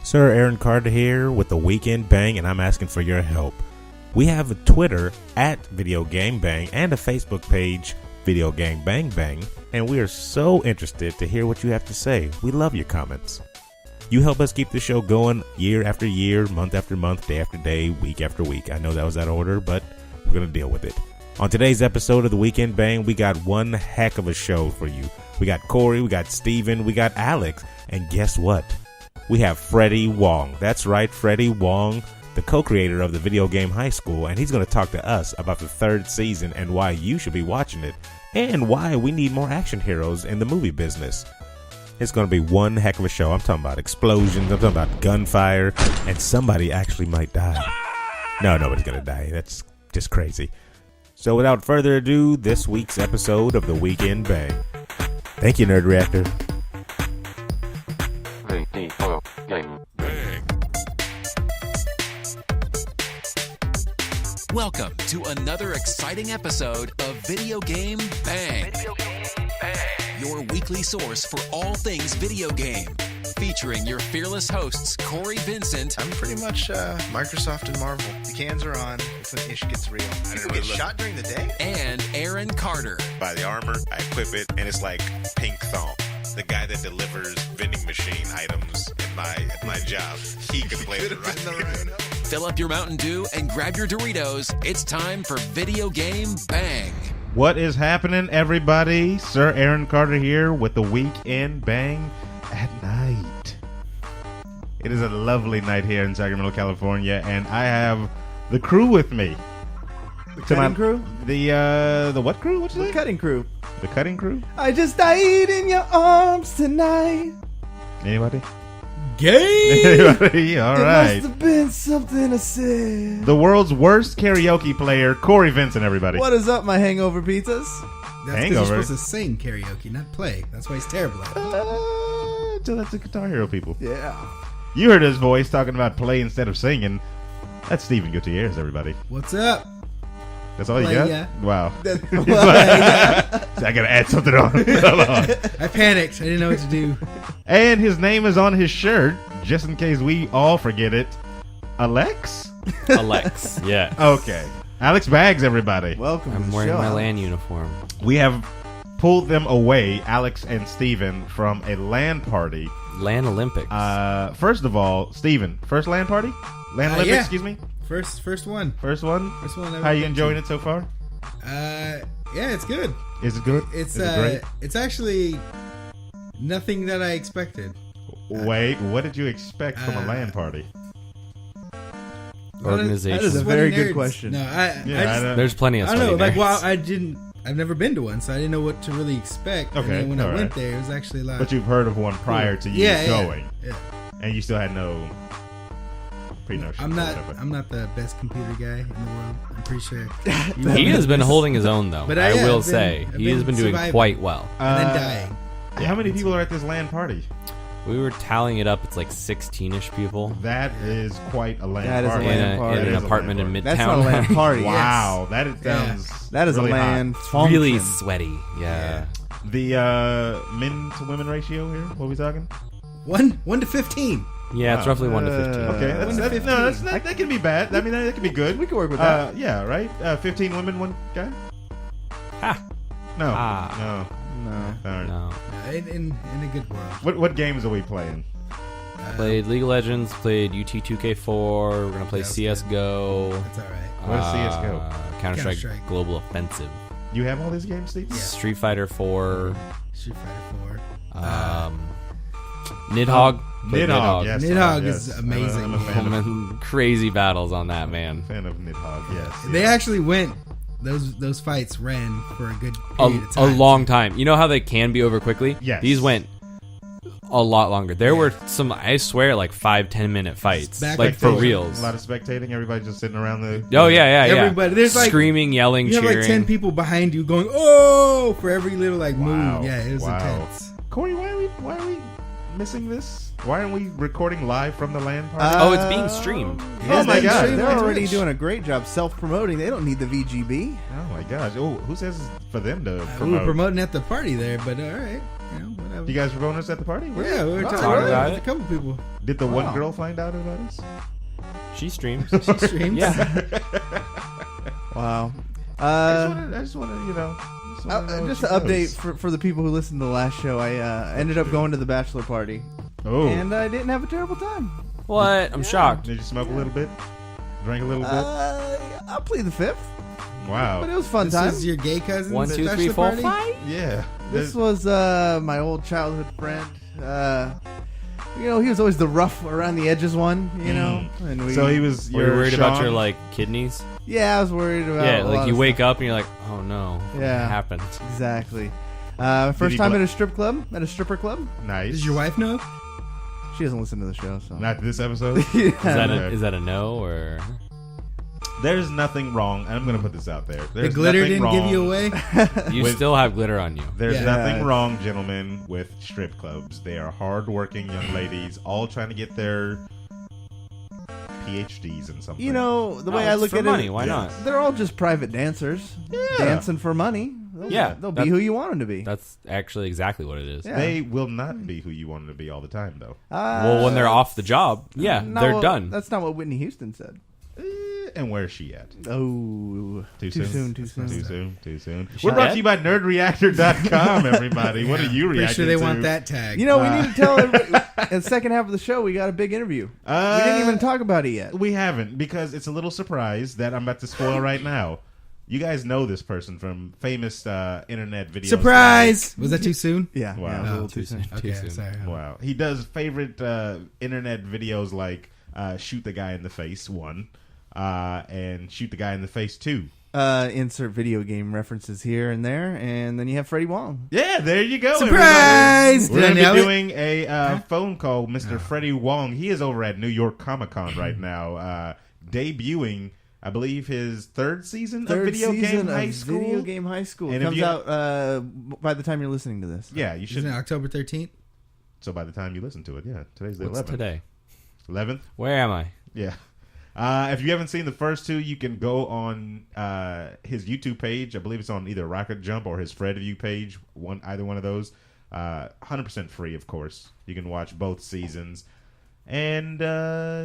Sir Aaron Carter here with the Weekend Bang, and I'm asking for your help. We have a Twitter at Video Game Bang and a Facebook page, Video Game Bang Bang, and we are so interested to hear what you have to say. We love your comments. You help us keep the show going year after year, month after month, day after day, week after week. I know that was out of order, but we're going to deal with it. On today's episode of the Weekend Bang, we got one heck of a show for you. We got Cory, we got Steven, we got Alex, and guess what? We have Freddie Wong. That's right, Freddie Wong, the co-creator of the video game High School, and he's going to talk to us about the third season and why you should be watching it, and why we need more action heroes in the movie business. It's going to be one heck of a show. I'm talking about explosions, I'm talking about gunfire, and somebody actually might die. No, nobody's going to die. That's just crazy. So without further ado, this week's episode of the Weekend Bang. Thank you, Nerd Reactor. Video Game Bang. Welcome to another exciting episode of Video Game Bang. Your weekly source for all things video game. Featuring your fearless hosts, Cory Vincent. I'm pretty much Microsoft and Marvel. The cans are on. It's when ish gets real. People get shot during the day? And Aaron Carter. Buy the armor, I equip it, and it's like pink thong. The guy that delivers vending machine items at my job, he could play it right. Fill up your Mountain Dew and grab your Doritos. It's time for Video Game Bang. What is happening, everybody? Sir Aaron Carter here with the Weekend Bang at night. It is a lovely night here in Sacramento, California, and I have the crew with me. The cutting crew? The what crew? What's The it? cutting crew. The cutting crew? I just died in your arms tonight. Anybody? Gay! Anybody? All right. It must have been something I said. The world's worst karaoke player, Cory Vincent, everybody. What is up, my hangover pizzas? That's because Hangover? you're supposed to sing karaoke, not play. That's why he's terrible at it. So that's the Guitar Hero people. Yeah. You heard his voice talking about play instead of singing. That's Steven Gutierrez, everybody. What's up? That's all you Play, got? yeah. Wow. Well, I gotta add something on. Hold on. I panicked. I didn't know what to do. And his name is on his shirt, just in case we all forget it. Alex? Alex, yeah. Okay. Alex Bags, everybody. welcome to I'm the wearing show. my LAN uniform. We have pulled them away, Alex and Steven, from a LAN party. LAN Olympics. First of all, Steven, first LAN party? LAN Olympics, yeah. excuse me? First one. First one? First one. I've How you been enjoying to. it so far? Yeah, it's good. Is it good? It's Is it great? it's actually nothing that I expected. Wait, what did you expect from a LAN party? Organization. that is a Sweaty very good nerds. question. No, I There's plenty of don't know. sweaty Like, nerds. I've never been to one, so I didn't know what to really expect. Okay, And then when I all went right. there, it was actually like. But you've heard of one prior to you Yeah, going, Yeah. and you still had no pre-notion. I'm or not. whatever. I'm not the best computer guy in the world. I'm pretty sure. He has been holding his own, though. But I yeah, will I've been- say. I've He has been been doing surviving. quite well. And then dying. How many people are at this LAN party? We were tallying it up. It's like 16-ish people That is quite a LAN That is a party. LAN in, party. in That an is a apartment LAN in Midtown. That's not a LAN party. Wow, that is, Yeah. sounds That is really a LAN hot. function. Really sweaty. Yeah. The men to women ratio here. What are we talking? 1 to 15. Yeah, it's Wow. roughly 1 to 15. Okay, that's, 1 to that's, 15. no, that's not, that can be bad. I mean, that can be good. We can work with that. Yeah, right. 15 women, one guy. Ha. No, Ah. no. No. All right. No. In a good world. What games are we playing? Played League of Legends, played UT 2K4, we're going to play That was CSGO. That's all right. What is CS:GO? Counter-Strike Counter-Strike. Global Offensive. You have all these games, Steve? Street Fighter 4. Street Fighter 4. Nidhogg. Played Nidhogg, yes. Nidhogg yes. is amazing. I'm a fan of, Crazy battles on that, man. fan of Nidhogg, yes. They yes. actually went. Those fights ran for a good A, period of a time. long time. You know how they can be over quickly? Yes. These went a lot longer. There were some, I swear, like 5-10 minute fights. Back Like and for forth. reals. A lot of spectating, everybody just sitting around the... Oh, yeah. Everybody- there's like- Screaming, yelling, You have cheering. like 10 people behind you going, "Oh!" for every little like Wow. move. Yeah, it was Wow. intense. Cory, why are we missing this? Why aren't we recording live from the LAN party? Oh, it's being streamed. Yeah, Oh my God. They're That's already rich. doing a great job self-promoting. They don't need the VGB. Oh my gosh. Oh, who says it's for them to We were promote? promoting at the party there, but all right. You know, whatever. You guys were bonus at the party? Yeah, we were talking really? about it with a couple people. Did the one Wow. girl find out about us? She streams. She streamed. Yeah. Wow. I just want to, you know. Just an update for the people who listened to the last show. I ended up going to the bachelor party, Oh. and I didn't have a terrible time. What? I'm shocked. Did you smoke a little bit? Drink a little bit? I plead the fifth, Wow. but it was a fun This time. is your gay cousin's 1, 2, 3, bachelor 4, party? 5. Yeah. This was my old childhood friend. You know, he was always the rough around the edges one. You know, and we. So he was. Were you your worried about Sean? your like kidneys? Yeah, I was worried about. Yeah, a like lot you of wake stuff. up and you're like, oh no, Yeah. what happened? Exactly. he First time bla- at a strip club, at a stripper club. Nice. Does your wife know? She doesn't listen to the show, so. Not this episode? Yeah. Is that a no or? There's nothing wrong. I'm going to put this out there. There's The glitter nothing didn't wrong. give you away? You With- still have glitter on you. There's Yeah. nothing wrong, gentlemen, with strip clubs. They are hard-working young ladies, all trying to get their PhDs in something. You know, the No, way I it's look for at money. it, Why not? they're all just private dancers, dancing for money. They'll, Yeah, they'll be who you want them to be. That's actually exactly what it is. Yeah. They will not be who you want them to be all the time, though. Well, when they're off the job, yeah, not they're what- done. That's not what Whitney Houston said. And where's she at? Oh, Too soon. soon? Too soon. Too soon. Too soon. She We're brought dead? to you by NerdReactor.com, everybody. What are you Pretty reacting sure they to? want that tag. You know, we need to tell everybody. In the second half of the show, we got a big interview. We didn't even talk about it yet. We haven't, because it's a little surprise that I'm about to spoil right now. You guys know this person from famous internet videos. Surprise! Was that too soon? Yeah, Wow. yeah, it was a Oh, little too soon. Okay, soon. sorry. Wow. He does favorite internet videos like Shoot the Guy in the Face 1 and Shoot the Guy in the Face 2. Insert video game references here and there, and then you have Freddie Wong. Yeah, there you go. Surprise! everybody. We're going Did I to be nail doing a phone call with Mr. Freddie Wong. He is over at New York Comic Con right now, debuting, I believe, his third season of Video Game High School. Video Game High School. And It if comes you- out by the time you're listening to this. Yeah, you should. Isn't it October 13th? So by the time you listen to it, yeah, today's the What's 11th. today? 11th? Where am I? Yeah. If you haven't seen the first two, you can go on his YouTube page. I believe it's on either Rocket Jump or his Fred View page. Either one of those. 100% free, of course. You can watch both seasons. And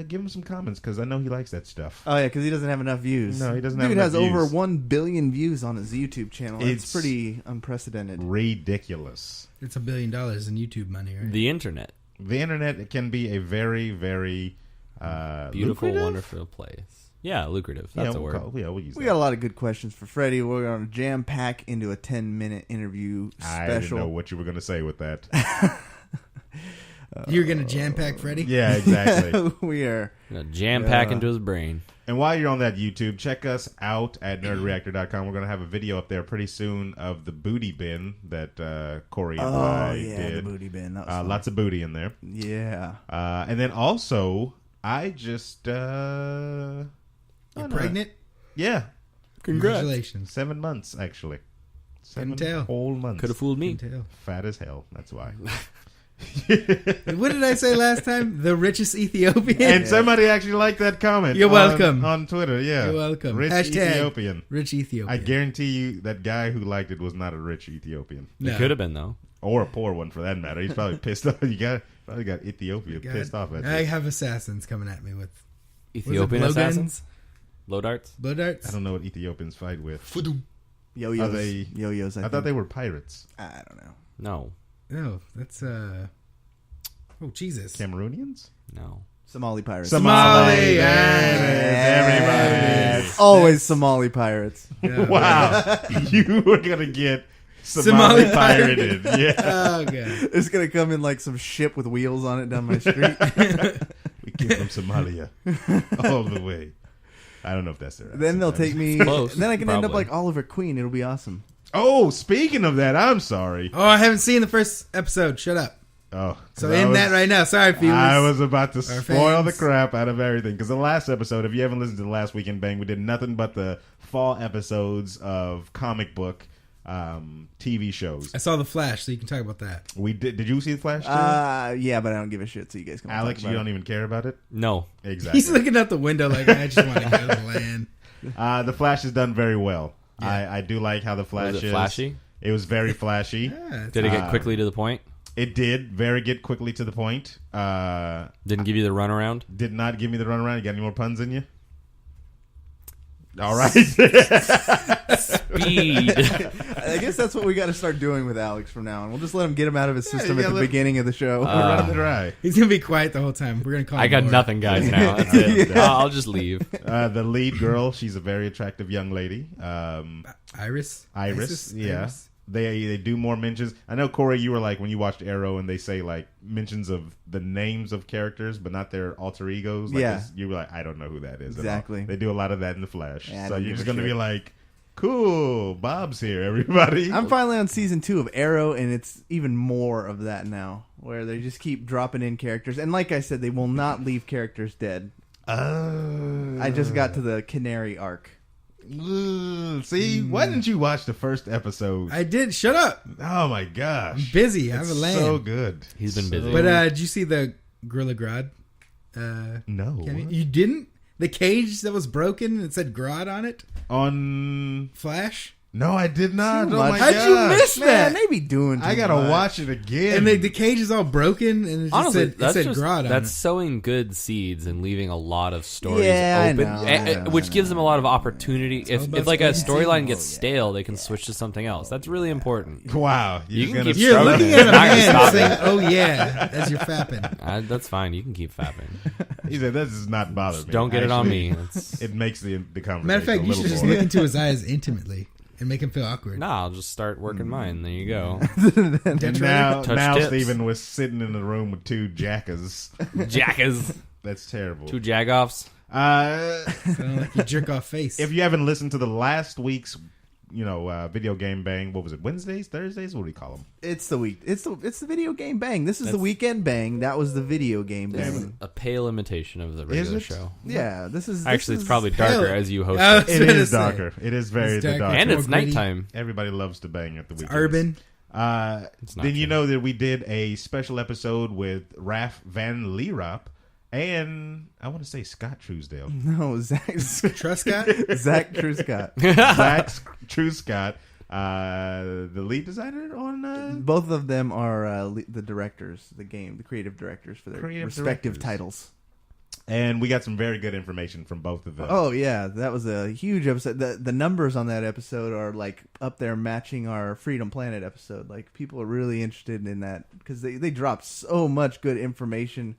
give him some comments, because I know he likes that stuff. Oh yeah, because he doesn't have enough views. No, he doesn't Dude have enough has over views. 1 billion views on his YouTube channel. It's It's- pretty unprecedented. Ridiculous. It's $1 billion in YouTube money, right? The internet. The internet can be a very, very Beautiful, lucrative? wonderful place. Yeah, lucrative. That's a word. We'll use We that. got a lot of good questions for Freddie. We're going to jam pack into a 10-minute interview I didn't know special. what you were going to say with that. You're going to jam pack Freddie? Yeah, exactly. We are. Jam pack into his brain. And while you're on that YouTube, check us out at nerdreactor.com. We're going to have a video up there pretty soon of the booty bin that Cory and Oh I yeah, did. the booty bin. That was fun. Lots of booty in there. Yeah. And then also, I just... You're pregnant? Yeah. Congratulations. 7 months, actually. 7 Couldn't tell. whole months. Could have fooled me. Can tell. Fat as hell. That's why. What did I say last time? The richest Ethiopian? And somebody actually liked that comment. You're welcome. On Twitter, yeah. You're welcome. Rich Hashtag Ethiopian. Rich Ethiopian. I guarantee you that guy who liked it was not a rich Ethiopian. No. It could have been though. Or a poor one, for that matter. He's probably pissed off. Probably got Ethiopia God. pissed off at I you. have assassins coming at me with Ethiopian blowguns? assassins. Blow darts. blow darts. I don't know what Ethiopians fight with. Yo-yos. Are they- Yo-yos. I thought they were pirates. I don't know. No. No, that's oh Jesus. Cameroonians? No. Somali pirates. Somali. Everybody. Always Somali pirates. Yeah. Wow. You were going to get Somali Somali pirated. Yeah. Oh god. It's gonna come in like some ship with wheels on it down my street. We came from Somalia. All the way. I don't know if that's their Then they'll take me. Close, Then I can end up probably. like Oliver Queen. It'll be awesome. Oh, speaking of that, I'm sorry. Oh, I haven't seen the first episode. Shut up. Oh, So 'cause I end was- that right now. Sorry, viewers. I was about to Our spoil the fans. crap out of everything, because the last episode, if you haven't listened to the last Weekend Bang, we did nothing but the fall episodes of comic book TV shows. I saw The Flash, so you can talk about that. We did. Did you see the Flash? Yeah, but I don't give a shit. So you guys can. Alex, talk you about don't even care about it. No. Exactly. He's looking out the window like, I just want to go to the land. The Flash is done very well. Yeah. I do like how the Flash Was it is. flashy? It was very flashy. Yeah, Did it get quickly to the point? It did get quickly to the point. Didn't give you the runaround? Did not give me the runaround. You got any more puns in you? All right. Speed. I guess that's what we got to start doing with Alex from now on. We'll just let him get him out of his system yeah, at the beginning of the show. Run him dry. he's going to be quiet the whole time. We're going to call him I got Lord. nothing, guys, now. That's it. I'll just leave. The lead girl, she's a very attractive young lady. Iris? Iris, yeah. Iris? They do more mentions. I know, Corey, you were like, when you watched Arrow and they say like mentions of the names of characters but not their alter egos. Like, Yeah. you were like, I don't know who that is. at all. Exactly. They do a lot of that in the Flash. Yeah, I so don't you're give just a going to be shit. like, cool, Bob's here, everybody. I'm finally on season 2 of Arrow, and it's even more of that now, where they just keep dropping in characters. And like I said, they will not leave characters dead. I just got to the Canary arc. See, why didn't you watch the first episode? I did. Shut up. Oh my gosh, Busy. I have It's a land. so good. He's been busy. But did you see the Gorilla Grodd? No, You didn't? The cage that was broken and it said Grodd on it? on Flash? no, I did not. Too Oh much. my How'd gosh. you miss Man, that? they be doing too I gotta much. watch it again. And the cage is all broken and it just Honestly, said, that's Grodd on that's it. sowing good seeds and leaving a lot of stories Yeah, I open, know, I know, which gives them a lot of opportunity. all If about like a spreading storyline seeds. gets stale, they can switch to something else. That's really important. Wow, You can keep You're stroking looking it. at a Not gonna man stop saying, it. oh yeah, as you're fapping. That's fine. You can keep fapping. He said, "That does not bother me. Don't get it on Actually, me. It's, It makes the conversation Matter of fact, a you little should just more. look into his eyes intimately and make him feel awkward. nah, I'll just start working mine. There you go. And now, Touch tips. Steven was sitting in the room with two jackers. Jackers. That's terrible. Two jagoffs. Sound like you jerk off face. If you haven't listened to the last week's, video game bang, what was it? Wednesdays, Thursdays? What do you call them? It's the week. It's the video game bang. This is the weekend bang. That was the video game This is bang. a pale imitation of the regular show. Yeah, this is Actually, this it's probably is- darker Hell. as you host Oh, it. It gonna is say. darker. It is very It's darker. dark. And it's more gritty. nighttime. Everybody loves to bang at the weekend. Urban. It's not Then you true. know that we did a special episode with Raph Van Leerop and I want to say Scott Truesdale. No, Zach Truscott? Zach Truscott. Zach Truscott, the lead designer on Both of them are the directors, the creative directors for their Creative respective directors. titles. and we got some very good information from both of them. Oh yeah, that was a huge episode. The numbers on that episode are like up there matching our Freedom Planet episode. Like people are really interested in that because they dropped so much good information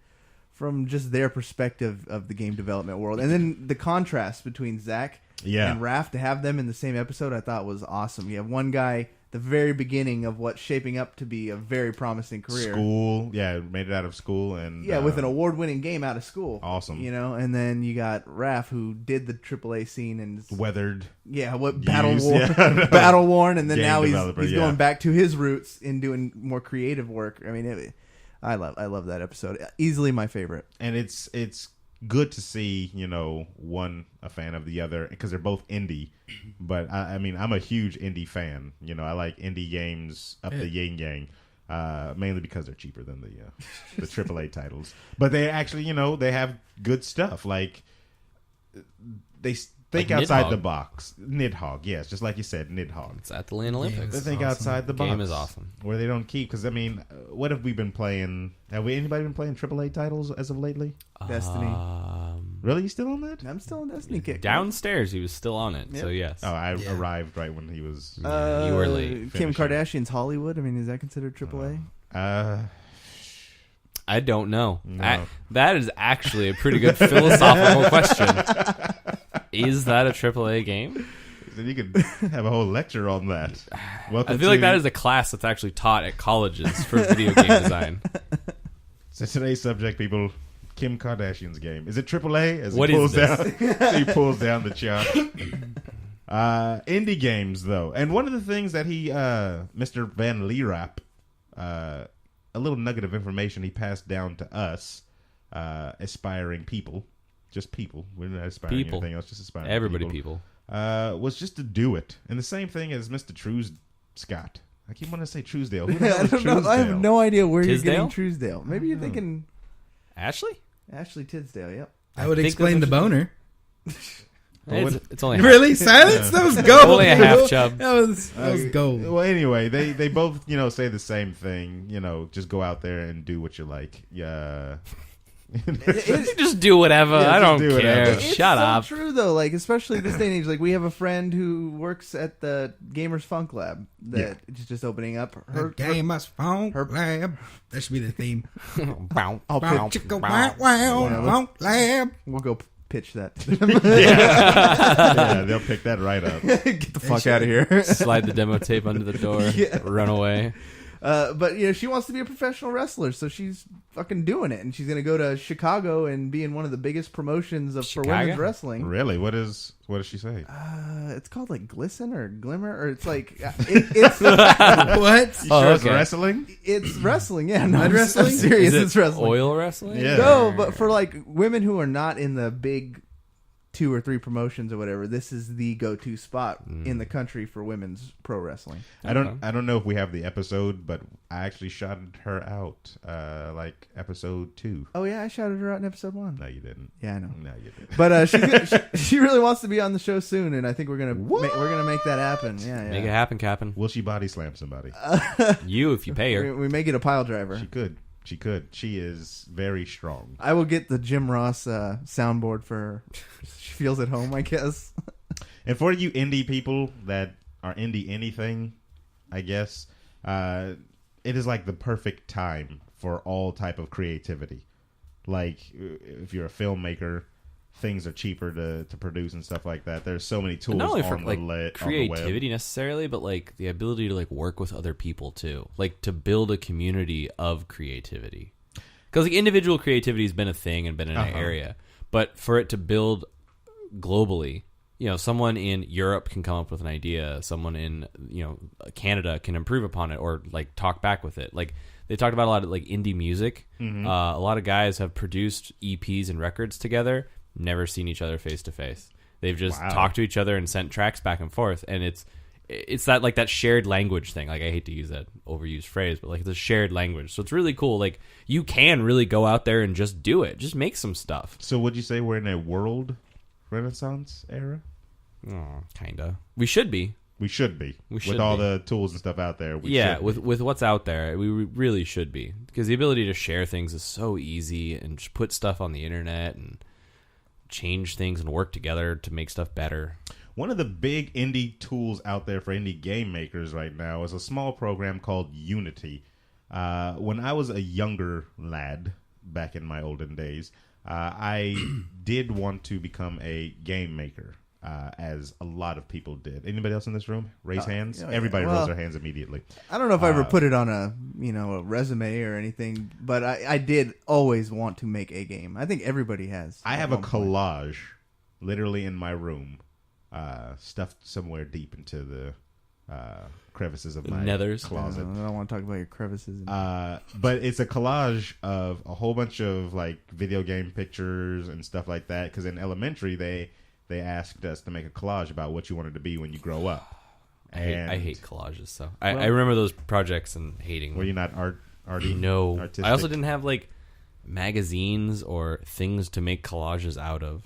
from just their perspective of the game development world, and then the contrast between Zach Yeah. and Raph to have them in the same episode, I thought was awesome. You have one guy, the very beginning of what's shaping up to be a very promising career. School, yeah, made it out of school, and Yeah, with an award-winning game out of school. Awesome. You know, and then you got Raph, who did the AAA scene and weathered. yeah, what battle Used, worn, yeah. battle worn, and then Game now developer, he's yeah. going back to his roots in doing more creative work. I mean, I love that episode. Easily my favorite. And it's good to see, one a fan of the other because they're both indie. But I mean, I'm a huge indie fan. I like indie games up the yin yang, mainly because they're cheaper than the AAA titles. But they actually, they have good stuff. Like they think Like outside Nidhogg. the box. Nidhogg, yes, just like you said, Nidhogg. It's at the Land Olympics. They think outside the box. Game is awesome. Where they don't keep, because I mean, what have we been playing? Anybody been playing AAA titles as of lately? Destiny. Really, you still on that? I'm still on Destiny kick. Downstairs, he was still on it. So yes. Oh, I arrived right when he was. you were late. Kim finishing. Kardashian's Hollywood. I mean, is that considered AAA? I don't know. No. That is actually a pretty good philosophical question. Is that a AAA game? Then you could have a whole lecture on that. Welcome I feel like to- that is a class that's actually taught at colleges for video game design. So today's subject, people. Kim Kardashian's game. Is it AAA? As What he is pulls down, he pulls down the chart. Indie games, though, and one of the things that he, Mr. Van Leerap, a little nugget of information he passed down to us, aspiring people, just people. We're not aspiring People. anything else, just aspiring. Everybody people. Was just to do it, and the same thing as Mr. Scott. I keep wanting to say Truesdale. Who the hell I is don't know. I have Truesdale? no idea where you're Tisdale? getting Truesdale. Maybe you're thinking Ashley? Ashley Tisdale. Yep. I would think explain the that's what boner. It's only Really? Silence? That was gold. Only a half chub. That was gold. Well, anyway, they both say the same thing. Just go out there and do what you like. Yeah. Just do whatever. Yeah, I just don't do whatever. care. It's Shut so up. true though. Like especially this day and age. Like we have a friend who works at the Gamers Funk Lab that is just opening up. Gamers Funk Lab. That should be the theme. I'll pitch. Chicka wow wow Funk Lab. We'll go pitch that to them. Yeah, they'll pick that right up. Get the fuck out of here. Slide the demo tape under the door. Yeah. Run away. But she wants to be a professional wrestler, so she's fucking doing it, and she's gonna go to Chicago and be in one of the biggest promotions for women's wrestling. Really? What does she say? It's called like Glisten or Glimmer, or it's like it's What? You sure it's okay. wrestling? it's wrestling. Yeah, no, Mud I'm wrestling? serious. Is it It's wrestling. oil wrestling? Yeah. No, but for like women who are not in the big 2 or 3 promotions or whatever, this is the go-to spot in the country for women's pro wrestling. I don't know if we have the episode, but I actually shouted her out like episode 2. Oh yeah, I shouted her out in episode 1. No, you didn't. Yeah, I know. No, you didn't. But she really wants to be on the show soon, and I think we're gonna make that happen. Yeah, Make it happen, Captain. Will she body slam somebody? You, if you pay her. We may get a pile driver. She could. She could. She is very strong. I will get the Jim Ross soundboard for her. She feels at home, I guess. And for you indie people that are indie anything, I guess, it is like the perfect time for all type of creativity. Like, if you're a filmmaker, things are cheaper to produce and stuff like that. There's so many tools Not only for on like the web. creativity necessarily, but like the ability to like work with other people too, like to build a community of creativity. Because like individual creativity has been a thing and been in an area, but for it to build globally, someone in Europe can come up with an idea, someone in Canada can improve upon it or like talk back with it. Like they talked about a lot of like indie music. A lot of guys have produced EPs and records together. Never seen each other face to face. They've just talked to each other and sent tracks back and forth, and it's that like that shared language thing. Like I hate to use that overused phrase, but like it's a shared language. So it's really cool. Like you can really go out there and just do it. Just make some stuff. So would you say we're in a world renaissance era? Oh, kinda. We should be. We should be. We should with all be. the tools and stuff out there. With what's out there, we really should be, because the ability to share things is so easy, and just put stuff on the internet and change things and work together to make stuff better. One of the big indie tools out there for indie game makers right now is a small program called Unity. When I was a younger lad, back in my olden days, I did want to become a game maker, as a lot of people did. Anybody else in this room? Raise hands. yeah. Everybody Well, rose their hands immediately. I don't know if I ever put it on a resume or anything, but I did always want to make a game. I think everybody has. I have a collage literally in my room, stuffed somewhere deep into the crevices of my nethers. closet. I don't want to talk about your crevices. But it's a collage of a whole bunch of like video game pictures and stuff like that. Because in elementary, they asked us to make a collage about what you wanted to be when you grow up. I hate collages, so I remember those projects and hating them. Were you not arty? No. Artistic? I also didn't have like magazines or things to make collages out of.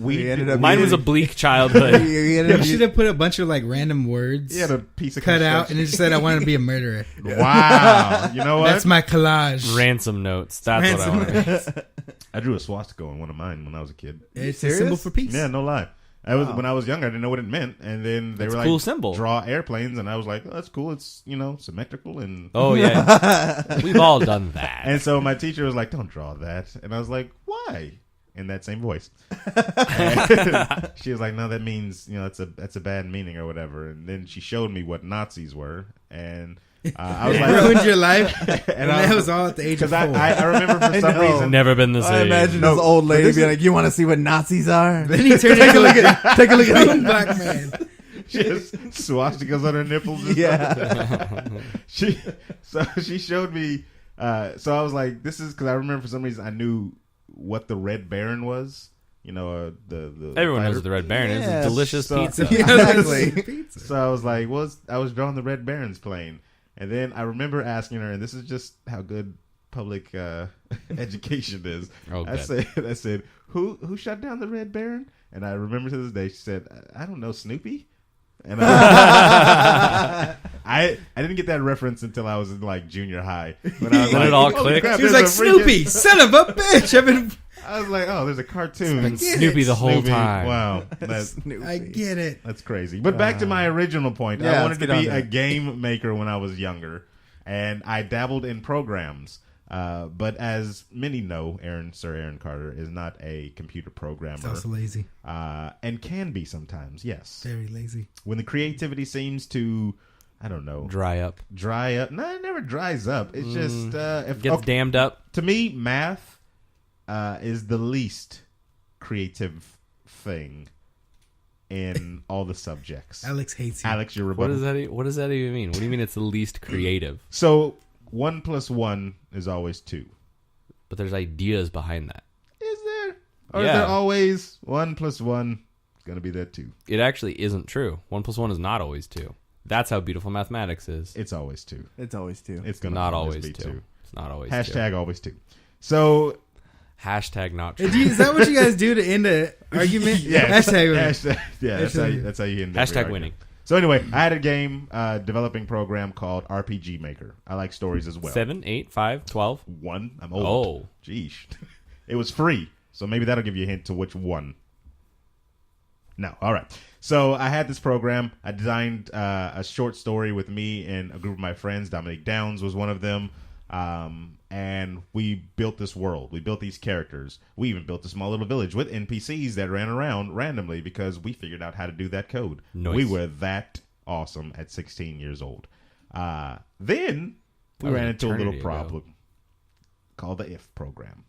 We ended up. Mine was a bleak childhood. You should have put a bunch of like random words You had a piece of cut out and it just said I wanted to be a murderer. Wow. You know what? That's my collage. Ransom notes. That's what I wanted. I drew a swastika on one of mine when I was a kid. It's a symbol for peace. Yeah, no lie. When I was younger, I didn't know what it meant, and then they It's were a like, cool symbol. draw airplanes, and I was like, oh, that's cool. It's symmetrical, and Oh yeah, we've all done that. and so my teacher was like, don't draw that, and I was like, why? In that same voice, and she was like, no, that means that's a bad meaning or whatever. And then she showed me what Nazis were, and I was It like, ruined your life. and I that was- was all at the age of because 4. I remember for some know. reason. Never been the same. I imagine this old lady being like, "You want to see what Nazis are? Then he turned Take a into look at take a look at young black man. She has swastikas on her nipples. And Yeah. she showed me. So I was like, this is because I remember for some reason I knew what the Red Baron was. the Everyone knows fighter. what the Red Baron is. Yes. It's delicious So- pizza. Exactly. So I was like, I was drawing the Red Baron's plane, and then I remember asking her, and this is just how good public education is. Oh, I good. said, who shot down the Red Baron? And I remember to this day, she said, I don't know, Snoopy. And I didn't get that reference until I was in like junior high. When I was When like, it all "Holy clicked?" crap, She was there's like, a freaking-" Snoopy, son of a bitch. I was like, oh, there's a cartoon. Been Snoopy the whole Snoopy. time. Wow, that's I get it. crazy. But back to my original point. Yeah, I wanted let's to get be on a that. game maker when I was younger, and I dabbled in programs. But as many know, Sir Aaron Carter is not a computer programmer. It's also lazy. And can be sometimes, yes. Very lazy. When the creativity seems to, I don't know, Dry up. dry up. No, it never dries up. It's just if Gets dammed up. to me, math is the least creative thing in all the subjects. Alex hates you. Alex, your What rebuttal. does that even mean? What do you mean it's the least creative? So 1 + 1 is always 2. But there's ideas behind that. Is there? Or is Yeah. there always 1 + 1 is going to be that 2? It actually isn't true. 1 + 1 is not always 2. That's how beautiful mathematics is. It's always 2. It's always 2. It's going to Not always always be 2. It's not always Hashtag always 2. So Hashtag not true. Is that what you guys do to end an argument? Hashtag. Yeah, that's how you end every Hashtag argument. winning. So anyway, I had a game developing program called RPG Maker. I like stories as well. 7, 8, 5, 12. 1. I'm old. Oh. Jeez. It was free, so maybe that'll give you a hint to which one. No. All right. So I had this program. I designed a short story with me and a group of my friends. Dominic Downs was one of them. And we built this world. We built these characters. We even built a small little village with NPCs that ran around randomly because we figured out how to do that code. Nice. We were that awesome at 16 years old. Then we That was ran an into a little eternity ago. problem called the if program.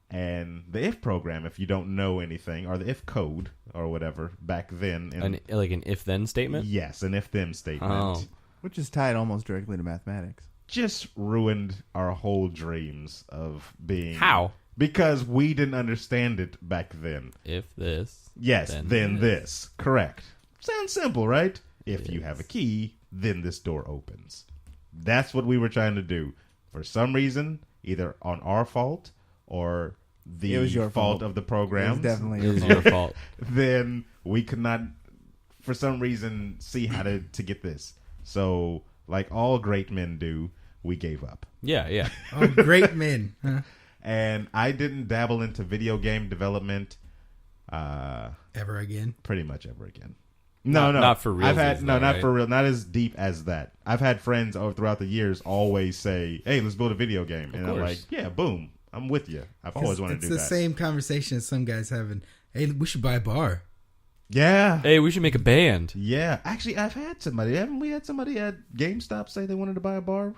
And the if program, if you don't know anything, or the if code or whatever, back then. Like an if-then statement? Yes, an if-then statement. Oh. Which is tied almost directly to mathematics. Just ruined our whole dreams of being... How? Because we didn't understand it back then. If this. Yes, then this. Correct. Sounds simple, right? If you Yes. have a key, then this door opens. That's what we were trying to do. For some reason, either on our fault or the It was your fault. of the It program, was definitely It your was fault. your fault. then we could not, for some reason, see how to get this. So, like all great men do, we gave up. Yeah, yeah. Oh, great men. Huh? And I didn't dabble into video game development Ever again? pretty much ever again. Not for real. I've had not right? for real, not as deep as that. I've had friends throughout the years always say, "Hey, let's build a video game," and I'm course. like, "Yeah, boom, I'm with you." I've always wanted to It's do the that. same conversation as some guys having. Hey, we should buy a bar. Yeah, Hey, we should make a band. yeah. Actually, I've had somebody. Haven't we had somebody at GameStop say they wanted to buy a bar,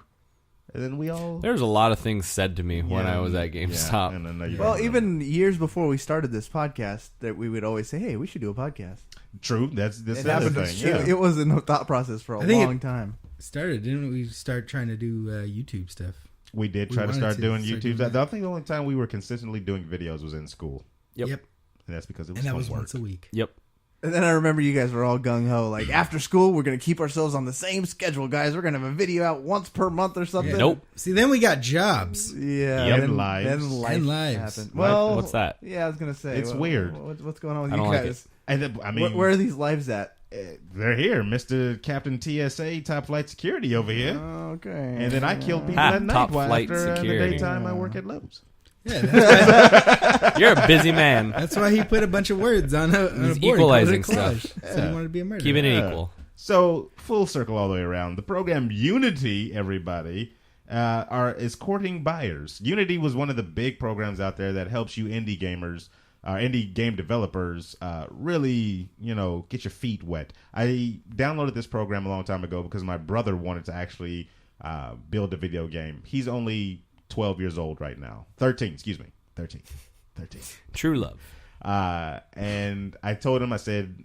and then we all. There's a lot of things said to me when I was at GameStop. Yeah, and I know you Well, guys even years before we started this podcast, that we would always say, "Hey, we should do a podcast." true. That's It the other happened. thing. Yeah. It was in the thought process for a I think long time. Started, didn't we? Start trying to do YouTube stuff. We did We try to wanted start to doing start YouTube. doing that. I think the only time we were consistently doing videos was in school, Yep. and that's because it was And that fun was work. once a week. Yep. And then I remember you guys were all gung ho, like after school, we're gonna keep ourselves on the same schedule, guys. We're gonna have a video out once per month or something. Yeah. Nope. See, then we got jobs. Yeah. Yep. Then, And lives. then life And lives. happened. Life- Well, What's that? Yeah, I was gonna say It's weird. What's going on with I you don't like guys? And then, I mean, Where are these lives at? they're here, Mr. Captain TSA, Top Flight Security over here. Okay. And then I kill people Ah, at night Top while Flight after in the Security. daytime I work at Lowe's. Yeah, that's, You're a busy man. that's why he put a bunch of words on a He's board. equalizing He called it a stuff. collage. So he wanted to be a murderer. Keeping it Yeah. equal. So, full circle all the way around. The program Unity, everybody, is courting buyers. Unity was one of the big programs out there that helps you indie gamers, indie game developers, really, get your feet wet. I downloaded this program a long time ago because my brother wanted to actually build a video game. He's only 12 years old right now. 13, excuse me. 13. True love. And I told him, I said,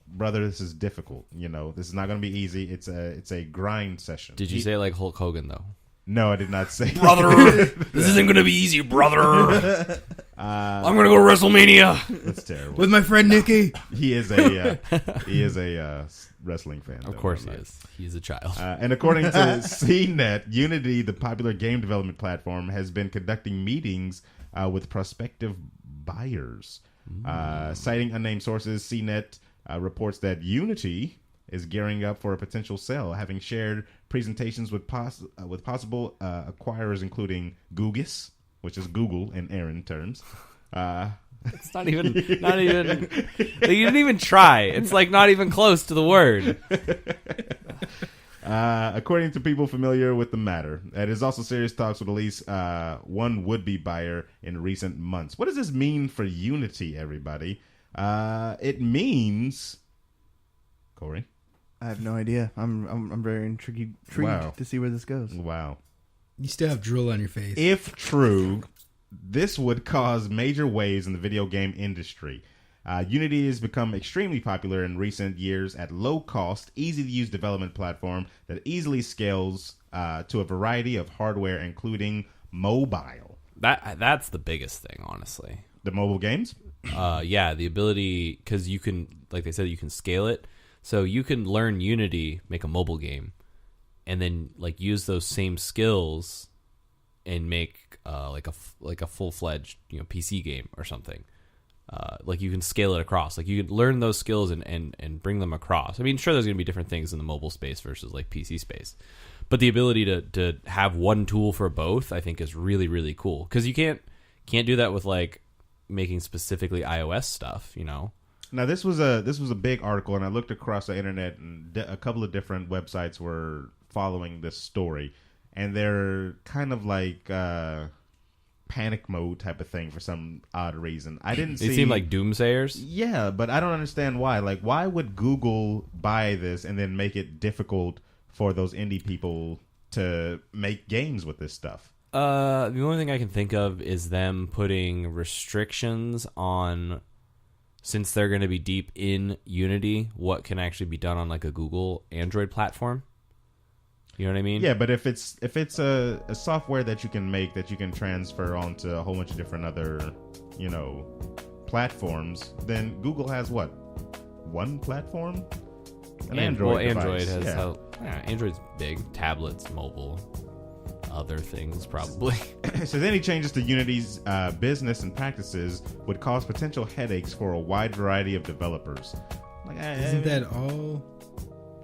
brother, this is difficult. This is not going to be easy. It's a grind session. Did you say it like Hulk Hogan, though? No, I did not say Brother, this isn't going to be easy, brother. I'm gonna go to WrestleMania. That's terrible. With my friend Nikki. He is a wrestling fan. Of course he is. He's a child. And according to CNET, Unity, the popular game development platform, has been conducting meetings with prospective buyers. Citing unnamed sources, CNET reports that Unity is gearing up for a potential sale, having shared presentations with possible acquirers, including Googus, which is Google in Aaron terms. It's not even. Like, you didn't even try. It's like not even close to the word. According to people familiar with the matter, it is also serious talks with at least one would-be buyer in recent months. What does this mean for Unity, everybody? It means, Corey. I have no idea. I'm very intrigued Wow. to see where this goes. Wow. You still have drool on your face. If true, this would cause major waves in the video game industry. Unity has become extremely popular in recent years at low cost, easy to use development platform that easily scales to a variety of hardware, including mobile. That's the biggest thing, honestly. The mobile games? Yeah, the ability, because you can, like they said, you can scale it. So you can learn Unity, make a mobile game, and then like use those same skills and make like a full-fledged PC game or something. Like you can scale it across. Like you can learn those skills and bring them across. I mean, sure, there's going to be different things in the mobile space versus like PC space, but the ability to have one tool for both, I think, is really, really cool. Because you can't do that with like making specifically iOS stuff. Now this was a big article, and I looked across the internet, and a couple of different websites were following this story, and they're kind of like panic mode type of thing for some odd reason. I didn't see. They seem like doomsayers. Yeah, but I don't understand why. Like, why would Google buy this and then make it difficult for those indie people to make games with this stuff? The only thing I can think of is them putting restrictions on, since they're going to be deep in Unity, what can actually be done on like a Google Android platform. You know what I mean? Yeah, but if it's a software that you can make that you can transfer onto a whole bunch of different other, platforms, then Google has what? One platform? Android device. Android has Android's big. Tablets, mobile, other things probably. So any changes to Unity's business and practices would cause potential headaches for a wide variety of developers. Isn't that all?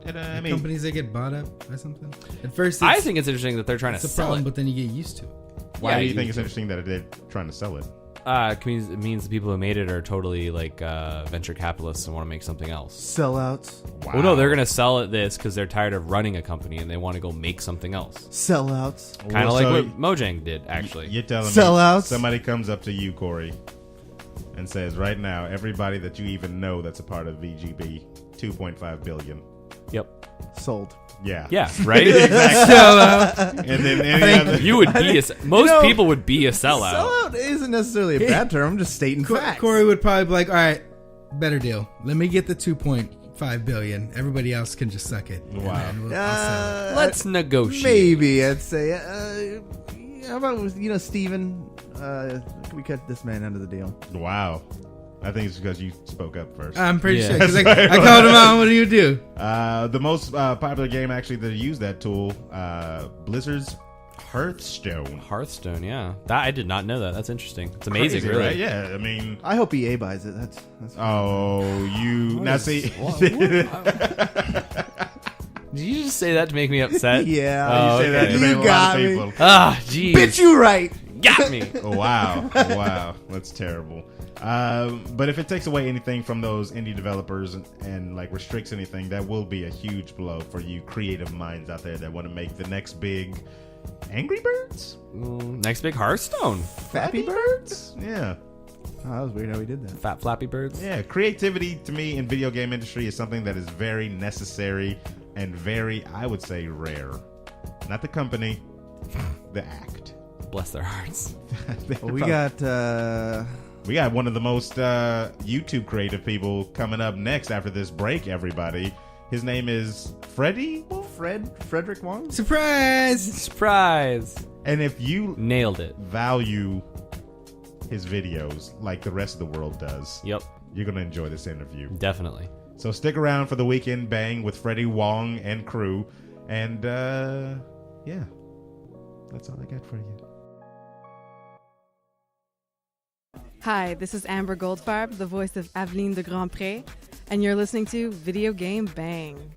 Companies that get bought up by something. At first, I think it's interesting that they're trying to it's a sell problem, it. but then you get used to it. Why do you think it's interesting that they're trying to sell it? It means the people who made it are totally like venture capitalists and want to make something else. Sellouts. Wow. Well, no, they're going to sell it this because they're tired of running a company and they want to go make something else. Sellouts. Kind of Well, like so what Mojang did, actually. You're telling Sellouts. me somebody comes up to you, Corey, and says, right now, everybody that you even know that's a part of VGB, $2.5 billion. Yep. Sold. Yeah. Yeah, right? Exactly. And then any other... You would be most people would be a sellout. Sellout isn't necessarily a bad term. I'm just stating facts. Corey would probably be like, all right, better deal. Let me get the 2.5 billion. Everybody else can just suck it. Wow. And then I'll sell it. Let's negotiate. Maybe I'd say. How about Steven? We cut this man out of the deal. Wow. I think it's because you spoke up first. I'm pretty Yeah. sure. 'Cause I called him out. What do you do? The most popular game actually that used that tool, Blizzard's Hearthstone. Hearthstone, yeah. I did not know that. That's interesting. It's amazing, Crazy, really. right? Yeah, I mean... I hope EA buys it. That's now see... Did you just say that to make me upset? Yeah. Oh, You say that okay. to You make a lot got of me. people. Ah, jeez. Bitch, you right. Got me. Wow. Wow. That's terrible. But if it takes away anything from those indie developers and like restricts anything, that will be a huge blow for you creative minds out there that want to make the next big Angry Birds? Next big Hearthstone. Flappy Birds? Yeah. Oh, that was weird how he did that. Fat Flappy Birds. Yeah. Creativity to me in video game industry is something that is very necessary and very, I would say, rare. Not the company, the act. Bless their hearts. Well, we got one of the most YouTube creative people coming up next after this break, everybody. His name is Freddie? Frederick Wong? Surprise! Surprise. And if you Nailed it. value his videos like the rest of the world does. Yep. You're going to enjoy this interview. Definitely. So stick around for the Weekend Bang with Freddie Wong and crew. And, yeah, that's all I got for you. Hi, this is Amber Goldfarb, the voice of Aveline de Grandpré, and you're listening to Video Game Bang.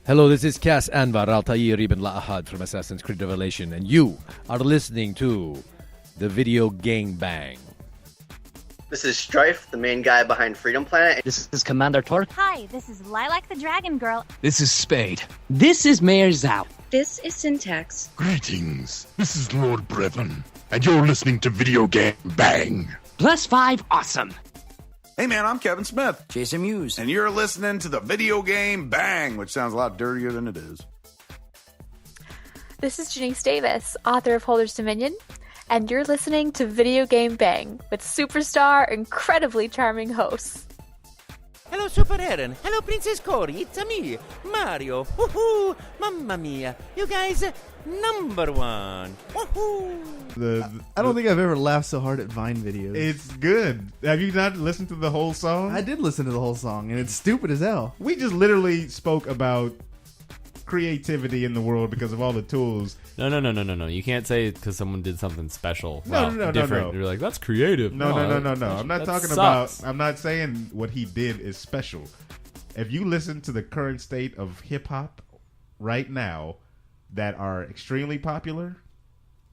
Hello, this is Cass Anvar Altair Ibn La'ahad from Assassin's Creed Revelation, and you are listening to the Video Game Bang. This is Strife, the main guy behind Freedom Planet. This is Commander Torque. Hi, this is Lilac the Dragon Girl. This is Spade. This is Mayor Zhao. This is Syntax. Greetings, this is Lord Brevin, and you're listening to Video Game Bang. +5 awesome. Hey man, I'm Kevin Smith. Jason Mewes. And you're listening to the Video Game Bang, which sounds a lot dirtier than it is. This is Janice Davis, author of Holder's Dominion, and you're listening to Video Game Bang with superstar, incredibly charming hosts. Hello, Super Aaron. Hello, Princess Cory. It's me, Mario. Woohoo! Mamma mia. You guys, number one. Woohoo! I don't think I've ever laughed so hard at Vine videos. It's good. Have you not listened to the whole song? I did listen to the whole song, and it's stupid as hell. We just literally spoke about creativity in the world because of all the tools. No. You can't say because someone did something special. No. Different. You're like, that's creative. No. I'm not talking about. I'm not saying what he did is special. If you listen to the current state of hip hop right now that are extremely popular,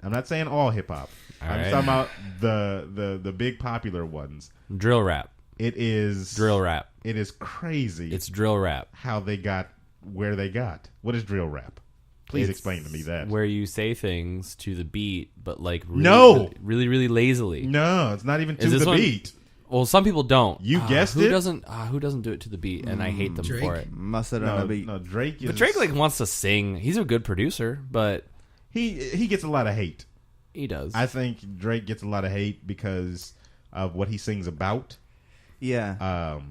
I'm not saying all hip hop. I'm talking about the big popular ones. Drill rap. It is drill rap. It is crazy. It's drill rap. How they got where they got. What is drill rap? Please explain to me that. Where you say things to the beat, but like really lazily. No, it's not even to the beat. Well, some people don't. You guessed it. Who doesn't do it to the beat? And I hate them Drake for it. Must have done a beat. No, Drake is. But Drake like wants to sing. He's a good producer, but he gets a lot of hate. He does. I think Drake gets a lot of hate because of what he sings about. Yeah.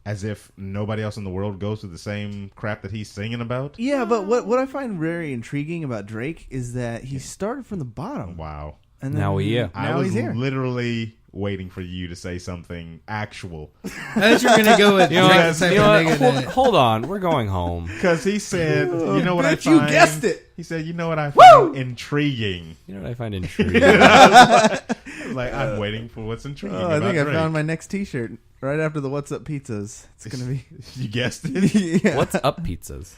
As if nobody else in the world goes through the same crap that he's singing about. Yeah, but what I find very intriguing about Drake is that he started from the bottom. Wow. And then now he's here. Literally waiting for you to say something actual. I thought you were going to go with hold on, we're going home. Because he said, you know what I Bitch, you find? guessed it. He said, you know what I find intriguing? You know what I find intriguing? Like, I'm waiting for what's intriguing I think about I found my next T-shirt right after the What's Up Pizzas. It's going to be... You guessed it? Yeah. What's Up Pizzas?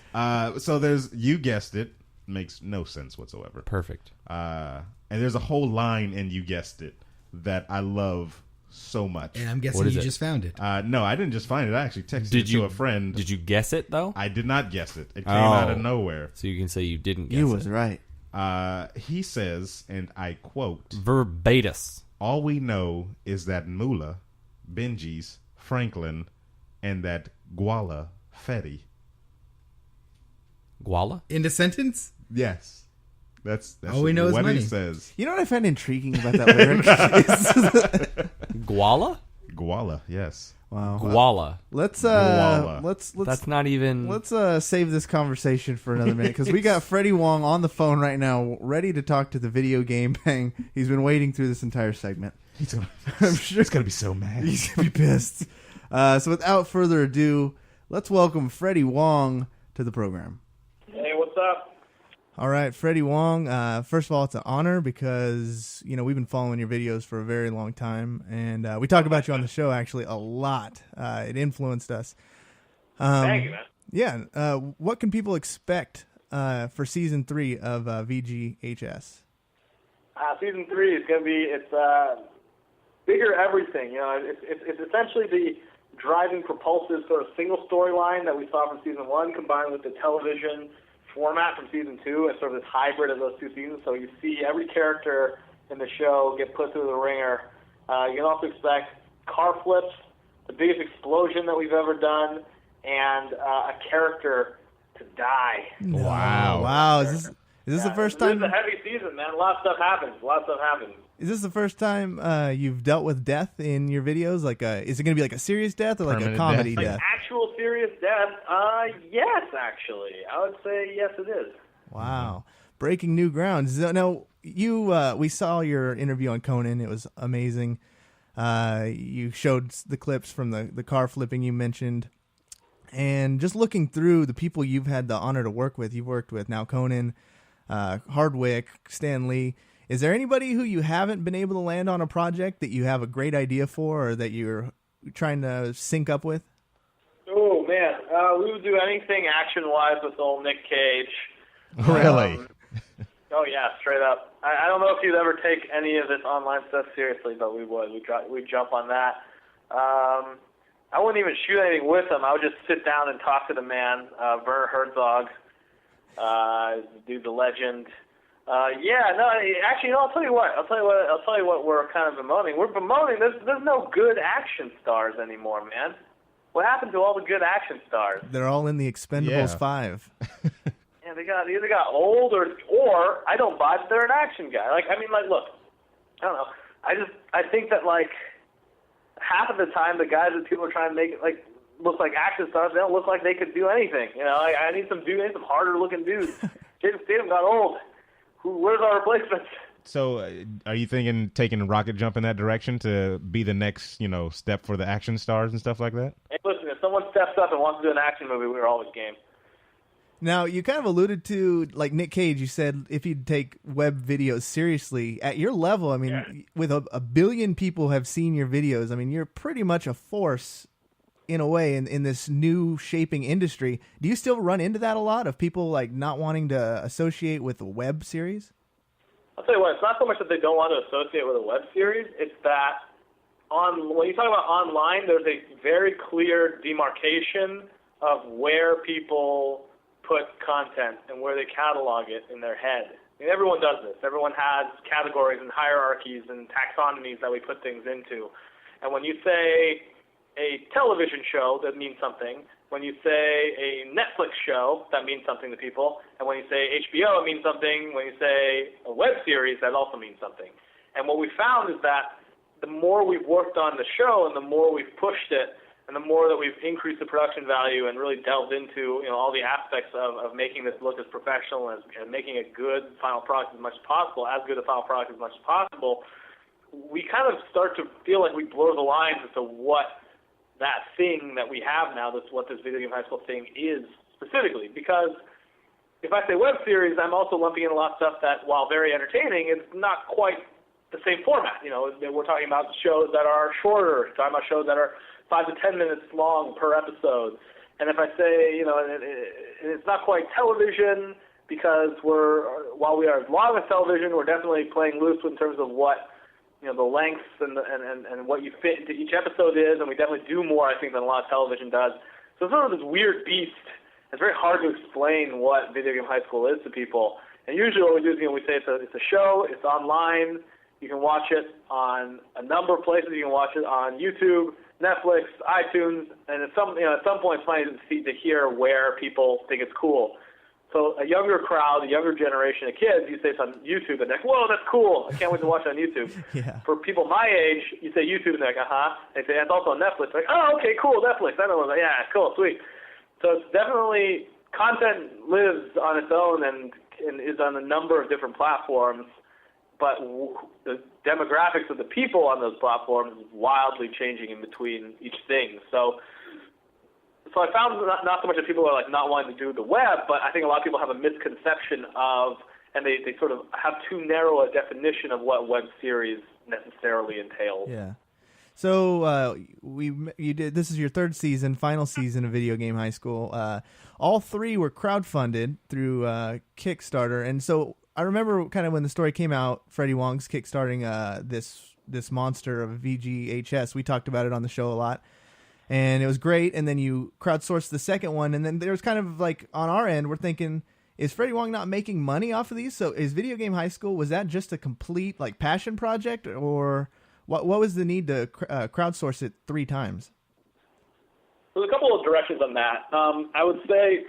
So there's, you guessed it. Makes no sense whatsoever. Perfect. And there's a whole line in You Guessed It that I love so much. And I'm guessing you just found it. No, I didn't just find it. I actually texted it to a friend. Did you guess it, though? I did not guess it. It came out of nowhere. So you can say you didn't guess it. You was right. He says, and I quote, verbatus, all we know is that Mula, Benji's, Franklin, and that Guala Fetty. Guala? In the sentence? Yes. That's all we know is what money. He says. You know what I find intriguing about that lyric? Guala? Guala, yes. Wow. Guala. Let's That's not even. Let's save this conversation for another minute because we got Freddie Wong on the phone right now, ready to talk to the Video Game Bang. He's been waiting through this entire segment. I'm sure he's gonna be so mad. He's gonna be pissed. So without further ado, let's welcome Freddie Wong to the program. Hey, what's up? All right, Freddie Wong. First of all, it's an honor because we've been following your videos for a very long time, and we talked about you on the show actually a lot. It influenced us. Thank you, man. Yeah. What can people expect for season 3 of VGHS? Season 3 is going to be bigger everything. It's essentially the driving propulsive sort of single storyline that we saw from season 1 combined with the television format from season 2 and sort of this hybrid of those two seasons. So you see every character in the show get put through the ringer. You can also expect car flips, the biggest explosion that we've ever done, and a character to die. Wow. Is this the first time? This is a heavy season, man. A lot of stuff happens. Is this the first time you've dealt with death in your videos? Like, is it going to be like a serious death or like a comedy death? Like actual serious death? Yes, actually. I would say yes, it is. Wow. Breaking new ground. Now, we saw your interview on Conan. It was amazing. You showed the clips from the car flipping you mentioned. And just looking through the people you've had the honor to work with, you've worked with now Conan, Hardwick, Stan Lee. Is there anybody who you haven't been able to land on a project that you have a great idea for or that you're trying to sync up with? Oh, man. We would do anything action-wise with old Nick Cage. Really? Oh, yeah, straight up. I don't know if you'd ever take any of this online stuff seriously, but we would. We'd jump on that. I wouldn't even shoot anything with him. I would just sit down and talk to the man, Werner Herzog, the legend. Actually, I'll tell you what we're kind of bemoaning. We're bemoaning there's no good action stars anymore, man. What happened to all the good action stars? They're all in the Expendables 5. Yeah, they either got old or I don't buy that they're an action guy. Look, I don't know. I think that half of the time the guys that people are trying to make look like action stars, they don't look like they could do anything. I need some harder looking dudes. Jason Statham got old. Where's our replacements? So, are you thinking taking a rocket jump in that direction to be the next, step for the action stars and stuff like that? Hey, listen, if someone steps up and wants to do an action movie, we're always game. Now, you kind of alluded to, Nick Cage, you said if you'd take web videos seriously, at your level, with a billion people have seen your videos, you're pretty much a force in a way in this new shaping industry. Do you still run into that a lot of people not wanting to associate with a web series? I'll tell you what, it's not so much that they don't want to associate with a web series, it's that when you talk about online, there's a very clear demarcation of where people put content and where they catalog it in their head. Everyone does this. Everyone has categories and hierarchies and taxonomies that we put things into. And when you say a television show, that means something. When you say a Netflix show, that means something to people. And when you say HBO, it means something. When you say a web series, that also means something. And what we found is that the more we've worked on the show and the more we've pushed it and the more that we've increased the production value and really delved into all the aspects of making this look as professional and making a good final product as much as possible, as good a final product as much as possible, we kind of start to feel like we blur the lines as to what that thing that we have now, that's what this Video Game High School thing is specifically. Because if I say web series, I'm also lumping in a lot of stuff that, while very entertaining, is not quite the same format. We're talking about shows that are shorter, talking about shows that are 5 to 10 minutes long per episode. And if I say, it's not quite television because while we are as long as television, we're definitely playing loose in terms of what the lengths and what you fit into each episode is, and we definitely do more, I think, than a lot of television does. So it's sort of this weird beast. It's very hard to explain what Video Game High School is to people. And usually what we do is we say it's a show, it's online, you can watch it on a number of places. You can watch it on YouTube, Netflix, iTunes, and at some point it's funny to hear where people think it's cool. So a younger crowd, a younger generation of kids, you say it's on YouTube, and they're like, whoa, that's cool. I can't wait to watch it on YouTube. Yeah. For people my age, you say YouTube, and they're like, uh-huh. They say, it's also on Netflix. They're like, oh, okay, cool, Netflix. I know. Like, yeah, cool, sweet. So it's definitely, content lives on its own and is on a number of different platforms, but the demographics of the people on those platforms is wildly changing in between each thing. So I found not so much that people are not wanting to do the web, but I think a lot of people have a misconception of, and they sort of have too narrow a definition of what web series necessarily entails. Yeah. So you did. This is your third season, final season of Video Game High School. All three were crowdfunded through Kickstarter, and so I remember kind of when the story came out, Freddie Wong's kickstarting this monster of VGHS. We talked about it on the show a lot. And it was great, and then you crowdsourced the second one, and then there was kind of on our end, we're thinking, is Freddie Wong not making money off of these? So is Video Game High School, was that just a complete passion project, or what was the need to crowdsource it 3 times? There's a couple of directions on that. I would say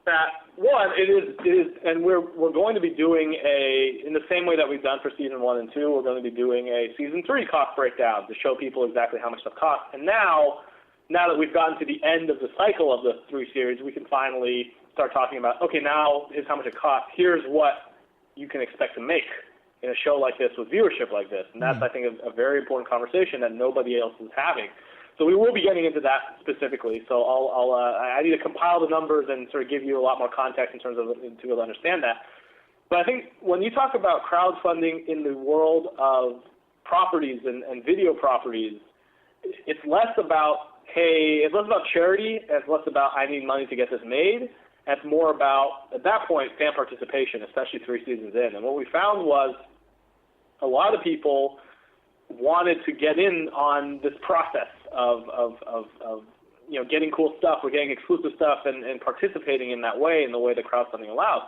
that, one, it is, and we're going to be doing in the same way that we've done for season 1 and 2, we're going to be doing a season 3 cost breakdown to show people exactly how much stuff costs. And now that we've gotten to the end of the cycle of the 3 series, we can finally start talking about, okay, now here's how much it costs. Here's what you can expect to make in a show like this with viewership like this? And that's, I think, a very important conversation that nobody else is having. So we will be getting into that specifically. So I need to compile the numbers and sort of give you a lot more context in terms of to be able to understand that. But I think when you talk about crowdfunding in the world of properties and video properties, it's less about, hey, it's less about charity, and it's less about I need money to get this made. And it's more about, at that point, fan participation, especially 3 seasons in. And what we found was a lot of people wanted to get in on this process of getting cool stuff or getting exclusive stuff and participating in that way, in the way that crowdfunding allows.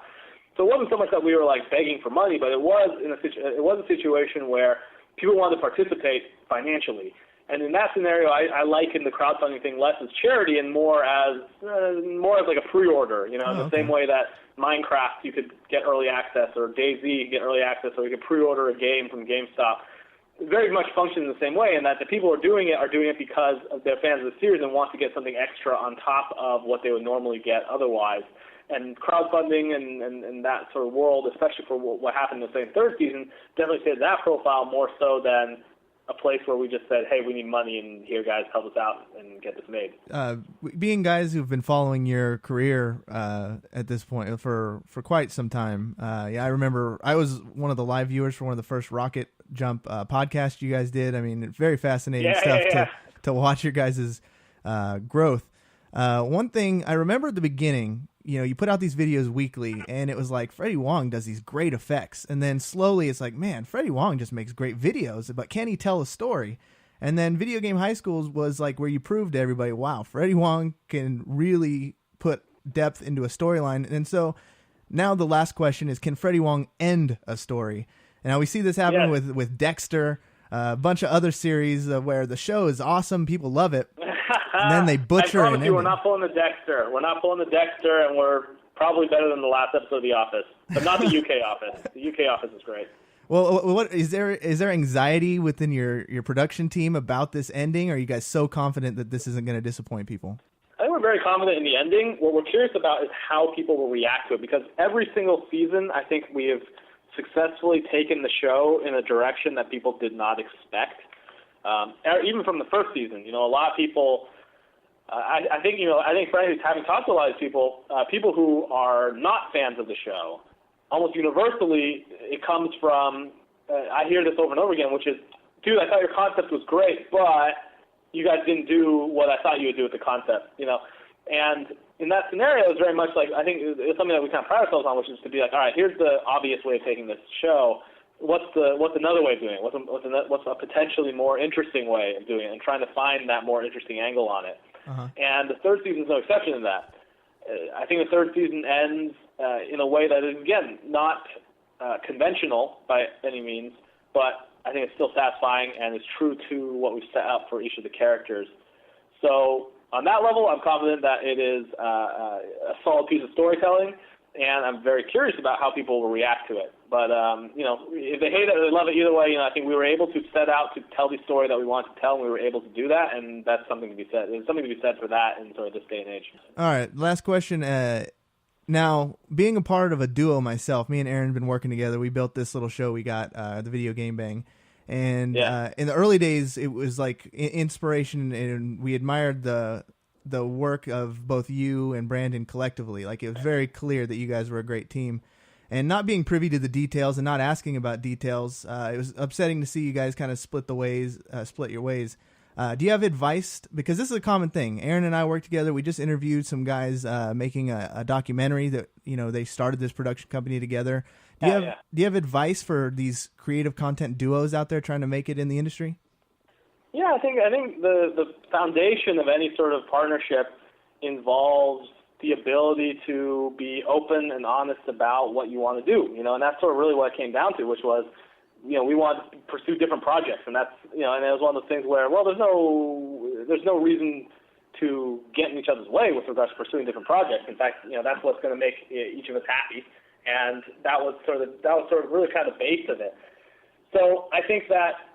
So it wasn't so much that we were like begging for money, but it was a situation where people wanted to participate financially. And in that scenario, I liken the crowdfunding thing less as charity and more as like a pre-order. In the same way that Minecraft you could get early access, or DayZ you could get early access, or you could pre-order a game from GameStop. It very much functions in the same way, in that the people who are doing it because they're fans of the series and want to get something extra on top of what they would normally get otherwise. And crowdfunding and that sort of world, especially for what happened in the same 3rd season, definitely fits that profile more so than a place where we just said, hey, we need money, and here, guys, help us out and get this made. Being guys who've been following your career at this point for quite some time, I remember I was one of the live viewers for one of the first Rocket Jump podcasts you guys did. I mean, very fascinating stuff to watch your guys' growth. One thing I remember at the beginning, you put out these videos weekly, and it was like, Freddie Wong does these great effects. And then slowly it's like, man, Freddie Wong just makes great videos, but can he tell a story? And then Video Game High Schools was like where you proved to everybody, wow, Freddie Wong can really put depth into a storyline. And so now the last question is, can Freddie Wong end a story? And now we see this happen with Dexter, a bunch of other series where the show is awesome, people love it. And then they butcher. I promise you, we're not pulling the Dexter. We're not pulling the Dexter, and we're probably better than the last episode of The Office, but not the UK Office. The UK Office is great. Well, what is there anxiety within your production team about this ending? Or are you guys so confident that this isn't going to disappoint people? I think we're very confident in the ending. What we're curious about is how people will react to it, because every single season, I think we have successfully taken the show in a direction that people did not expect. Even from the first season, a lot of people. I think Freddie, having talked to a lot of people who are not fans of the show, almost universally, it comes from. I hear this over and over again, which is, dude, I thought your concept was great, but you guys didn't do what I thought you would do with the concept, And in that scenario, it's very much like, I think it's something that we kind of pride ourselves on, which is to be like, all right, here's the obvious way of taking this show. What's another way of doing it? What's a potentially more interesting way of doing it, and trying to find that more interesting angle on it. And the 3rd season is no exception to that. I think the 3rd season ends in a way that is, again, not conventional by any means, but I think it's still satisfying and is true to what we've set up for each of the characters. So on that level, I'm confident that it is a solid piece of storytelling, and I'm very curious about how people will react to it. But, if they hate it or they love it, either way, I think we were able to set out to tell the story that we wanted to tell, and we were able to do that, and that's something to be said. There's something to be said for that in sort of this day and age. All right, last question. Now, being a part of a duo myself, me and Aaron have been working together. We built this little show we got, the Video Game Bang. And in the early days, it was like inspiration, and we admired the work of both you and Brandon collectively. Like, it was very clear that you guys were a great team. And not being privy to the details and not asking about details, it was upsetting to see you guys kind of split your ways. Do you have advice? Because this is a common thing. Aaron and I work together. We just interviewed some guys making a documentary that, they started this production company together. Do you have advice for these creative content duos out there trying to make it in the industry? Yeah, I think the foundation of any sort of partnership involves the ability to be open and honest about what you want to do, and that's sort of really what it came down to, which was, we want to pursue different projects, and that's, and it was one of those things where, well, there's no reason to get in each other's way with regards to pursuing different projects. In fact, that's what's going to make each of us happy, and that was sort of really kind of the base of it. So I think that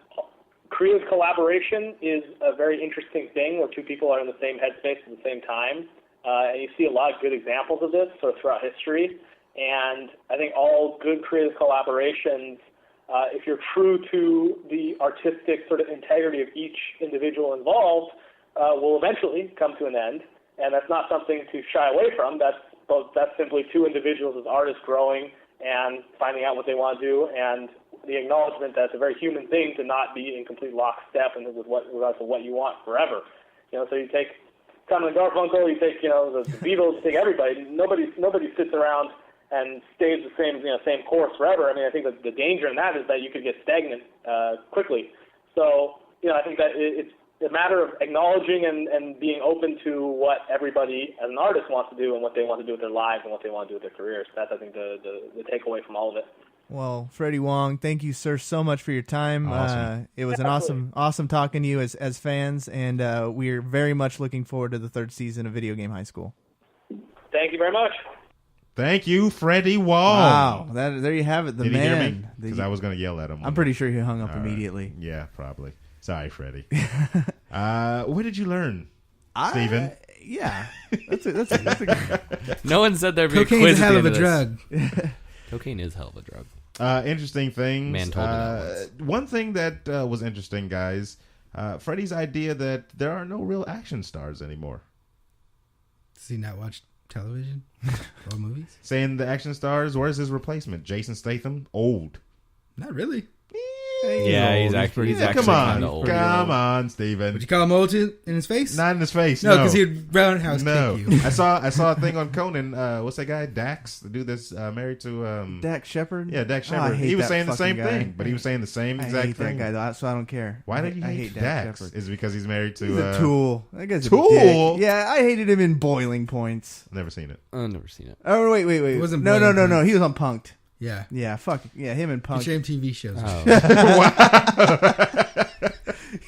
creative collaboration is a very interesting thing where two people are in the same headspace at the same time. And you see a lot of good examples of this sort of throughout history. And I think all good creative collaborations if you're true to the artistic sort of integrity of each individual involved, will eventually come to an end. And that's not something to shy away from. That's simply two individuals as artists growing and finding out what they want to do, and the acknowledgement that it's a very human thing to not be in complete lockstep and with what you want forever. So you take Simon and Garfunkel, you take the Beatles, you take everybody. Nobody sits around and stays the same course forever. I mean, I think that the danger in that is that you could get stagnant quickly. So I think that it's a matter of acknowledging and being open to what everybody as an artist wants to do and what they want to do with their lives and what they want to do with their careers. That's, I think, the takeaway from all of it. Well, Freddie Wong, thank you, sir, so much for your time. Awesome. It was an awesome talking to you as fans, and we're very much looking forward to the third season of Video Game High School. Thank you very much. Thank you, Freddie Wong. Wow, there you have it. The Did man. he hear me? Because I was going to yell at him. I'm pretty sure he hung up All immediately. Right. Yeah, probably. Sorry, Freddie. Where did you learn, Steven? Yeah, that's a No one said there'd be Cocaine's a quiz a at hell the of end a of this. drug. Cocaine is hell of a drug. Interesting things. Man told me that once. One thing that was interesting, guys, Freddie's idea that there are no real action stars anymore. Does he not watch television or movies? Saying the action stars, where's his replacement? Jason Statham? Old. Not really. Yeah, he's actually come on, kind of old. Come on, Steven. Would you call him old in his face? Not in his face. No, because he'd roundhouse kick you. I saw a thing on Conan. What's that guy? Dax, the dude that's married to Dax Shepard. Yeah, Dax Oh, I Shepard. hate he was that saying the same fucking guy. thing, but he was saying the same exact I hate thing. that guy, so I don't care. Why did you hate Dax? Shepard. Is it because he's married to He's a tool. That guy's a Tool? dick. Yeah, I hated him in Boiling Points. Never seen it. I've never seen it. Oh wait. It wasn't No. Boiling Points. He was on Punk'd. Yeah. Yeah, fuck. Yeah, him and Punk. Get your MTV shows.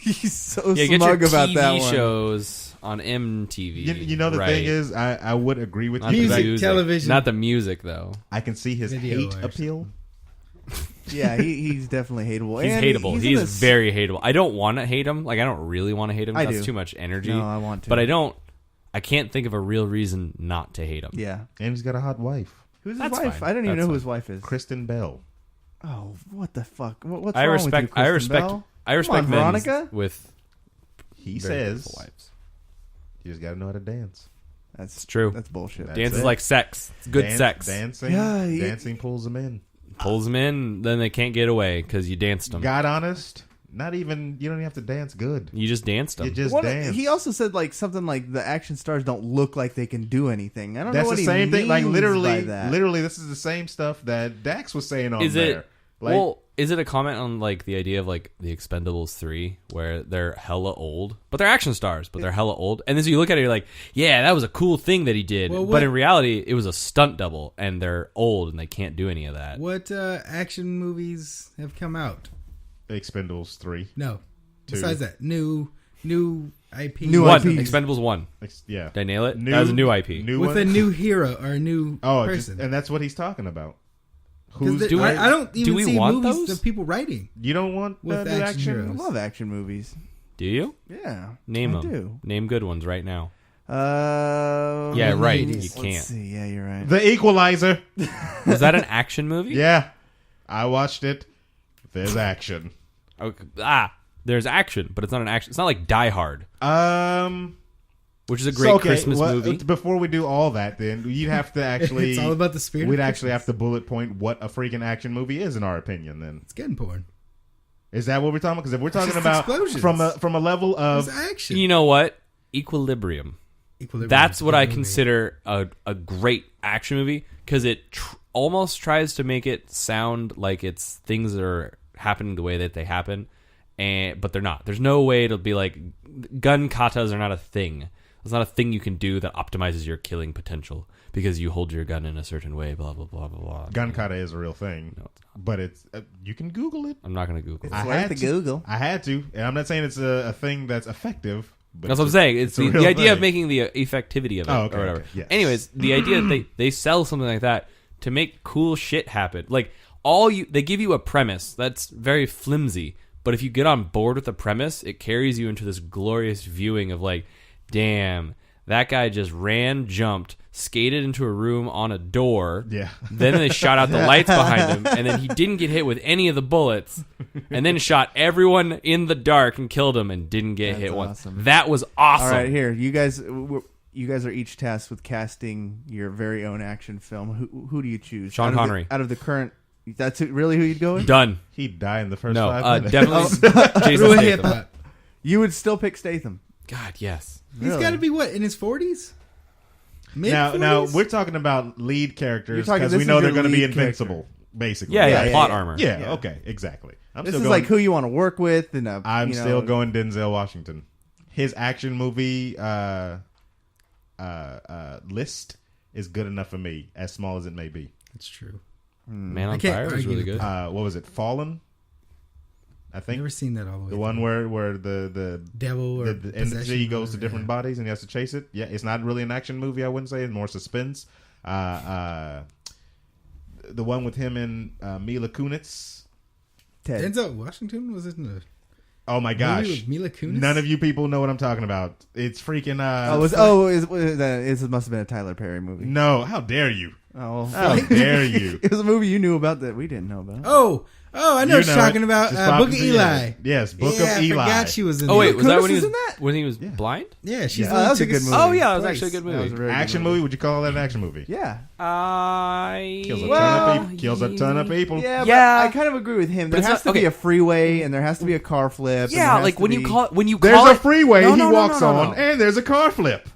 He's so Yeah, get your smug about TV that one. shows on MTV. You know the right. thing is, I would agree with Not you. the Music, music, television. not the music though. I can see his Video hate wires. appeal. Yeah, he's definitely hateable. He's And hateable. in He's the very hateable. I don't want to hate him. Like I don't really want to hate him. I That's do. too much energy. No, I want to. But I can't think of a real reason not to hate him. Yeah. And he's got a hot wife. Who's his That's wife? fine. I don't even That's know who fine. his wife is. Kristen Bell. Oh, what the fuck? What's I wrong respect. with you, Kristen Bell? I respect Come on, men Veronica? with. He very says beautiful wives. you just got to know how to dance. That's true. That's bullshit. That's Dance is it. like sex. It's good sex. Dancing, Yeah, dancing pulls them in. Pulls them in, then they can't get away because you danced them. God honest, not even you don't even have to dance good. You just danced them. You just Well, dance. he also said like something like the action stars don't look like they can do anything. I don't That's know what the he same thing. Like means literally, by that. literally, this is the same stuff that Dax was saying on Is there. it? Like, Well, is it a comment on like the idea of like the Expendables 3 where they're hella old, but they're action stars, but they're hella old, and then so you look at it, you're like, yeah, that was a cool thing that he did, Well, but what- in reality, it was a stunt double, and they're old and they can't do any of that. What action movies have come out? Expendables 3. No. Two. Besides that, new IP. New One, IPs. Expendables 1. Yeah. Did I nail it? That was a new IP. New with one? a new hero or a new person. and that's what he's talking about. 'Cause do I don't even do we see want movies those? of people writing. You don't want With new action action? heroes. I love action movies. Do you? Yeah. Name I them. do. Name good ones right now. Yeah, right, you Let's can't. see. Yeah, you're right. The Equalizer. Was that an action movie? Yeah. I watched it. There's action. Okay. There's action, but it's not an action. It's not like Die Hard, which is a great Christmas movie. Before we do all that, then you'd have to actually. It's all about the spirit. We'd of actually have Christmas. to bullet point what a freaking action movie is, in our opinion. Then It's getting porn. is that what we're talking about? Because if we're talking just about explosions. from a level of It's action. You know what? Equilibrium. That's is a what good I movie. consider a great action movie because it almost tries to make it sound like it's things that are happening the way that they happen, but they're not. There's no way it'll be like gun katas are not a thing. It's not a thing you can do that optimizes your killing potential because you hold your gun in a certain way. Blah blah blah blah blah. gun kata is a real thing, No, it's not. but it's you can Google it. I'm not going to Google it. It's worth the Google. I had to, and I'm not saying it's a thing that's effective. But That's what I'm saying. It's a the real idea of thing. making the effectivity of it Oh, okay, or whatever. okay, yes. Anyways, the idea that they sell something like that to make cool shit happen. Like they give you a premise that's very flimsy, but if you get on board with the premise, it carries you into this glorious viewing of like, damn, That guy just ran, jumped, skated into a room on a door. Yeah. Then they shot out the lights behind him, and then he didn't get hit with any of the bullets, and then shot everyone in the dark and killed him and didn't get hit once. That was awesome. All right, here, you guys are each tasked with casting your very own action film. Who do you choose? Sean Connery. Out of the current, that's really who you'd go with? Done. He'd die in the first 5 minutes. Definitely Jason Statham. You would still pick Statham. God, yes. He's got to be what, in his 40s? Now we're talking about lead characters You're talking- because this we is know they're your going to be lead invincible, character. basically. Yeah, plot armor. Yeah, okay, exactly. This is like who you want to work with, and I'm still going Denzel Washington. His action movie list is good enough for me, as small as it may be. That's true. Man on Fire was really good. What was it? Fallen. I think never seen that all the way. The one where the devil or the entity goes to different bodies and he has to chase it. Yeah, it's not really an action movie. I wouldn't say it's more suspense. The one with him and Mila Kunis. Denzel Washington was in the. Oh my gosh! With Mila Kunis? None of you people know what I'm talking about. It's freaking. It must have been a Tyler Perry movie. No, how dare you? Oh, how dare you? It was a movie you knew about that we didn't know about. Oh, I know what you're talking about. Book of Eli. Yes, Book of Eli. I forgot she was in. Oh wait, was that Kunis when he was blind? Yeah, she's. that was a good movie. Oh yeah, that was actually a good movie. Action movie? Would you call that an action movie? Yeah. Kills a ton of people. Yeah, but I kind of agree with him. There has to be a freeway, and there has to be a car flip. Yeah, like when you call there's a freeway he walks on, and there's a car flip.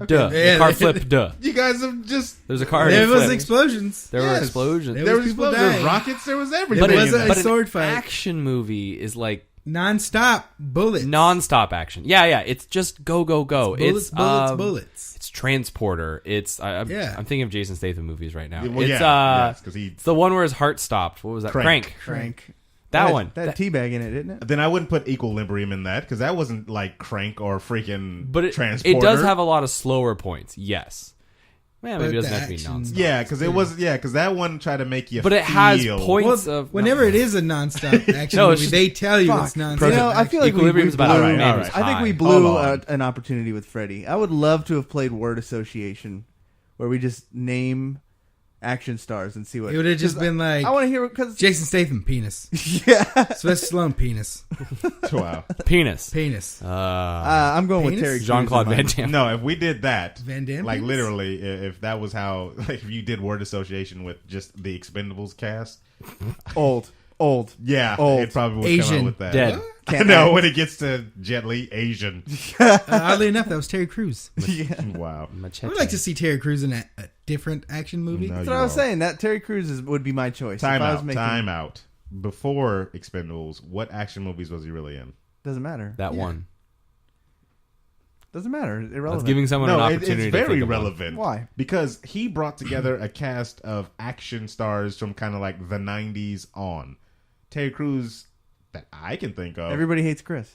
Duh. Yeah, the car flip, duh. You guys have just... There's a car There was flip. explosions. There were explosions. There was people explosions. There dying. was rockets. There was everything. But it wasn't a But sword an fight. action movie is like... Non-stop bullets. Non-stop action. Yeah. It's just go, go, go. It's bullets. It's Transporter. I'm thinking of Jason Statham movies right now. Well, it's the one where his heart stopped. What was that? Crank. That one. That teabag in it, didn't it? Then I wouldn't put Equilibrium in that because that wasn't like Crank or freaking Transporter. It does have a lot of slower points. Yes. Man, maybe it doesn't have to be nonstop. Yeah, because that one tried to make you. But it has points of. Whenever it is a nonstop action movie, they tell you it's nonstop. I feel like Equilibrium's about blew, right. I think we blew an opportunity with Freddie. I would love to have played word association, where we just name action stars and see what It would have just been like, I want to hear because Jason Statham, penis. Yeah. Sylvester Stallone, penis. Wow. Penis. I'm going with Terry Crews. Jean-Claude Van Damme. No, if we did that, Van Damme like penis? literally, if that was how, like, if you did word association with just the Expendables cast, old, yeah, old. it probably would Asian. come out with that. Dead. No, when it gets to Jet Li, Asian. Oddly enough, that was Terry Crews. Wow. I would like to see Terry Crews in a different action movie. No, That's what I was saying. That Terry Crews would be my choice. Time if I was making... out. Before Expendables, what action movies was he really in? Doesn't matter. That one. Doesn't matter. Irrelevant. I was giving someone an opportunity. It's very to think relevant. Why? Because he brought together a cast of action stars from kind of like the 90s on. Terry Crews, that I can think of. Everybody Hates Chris.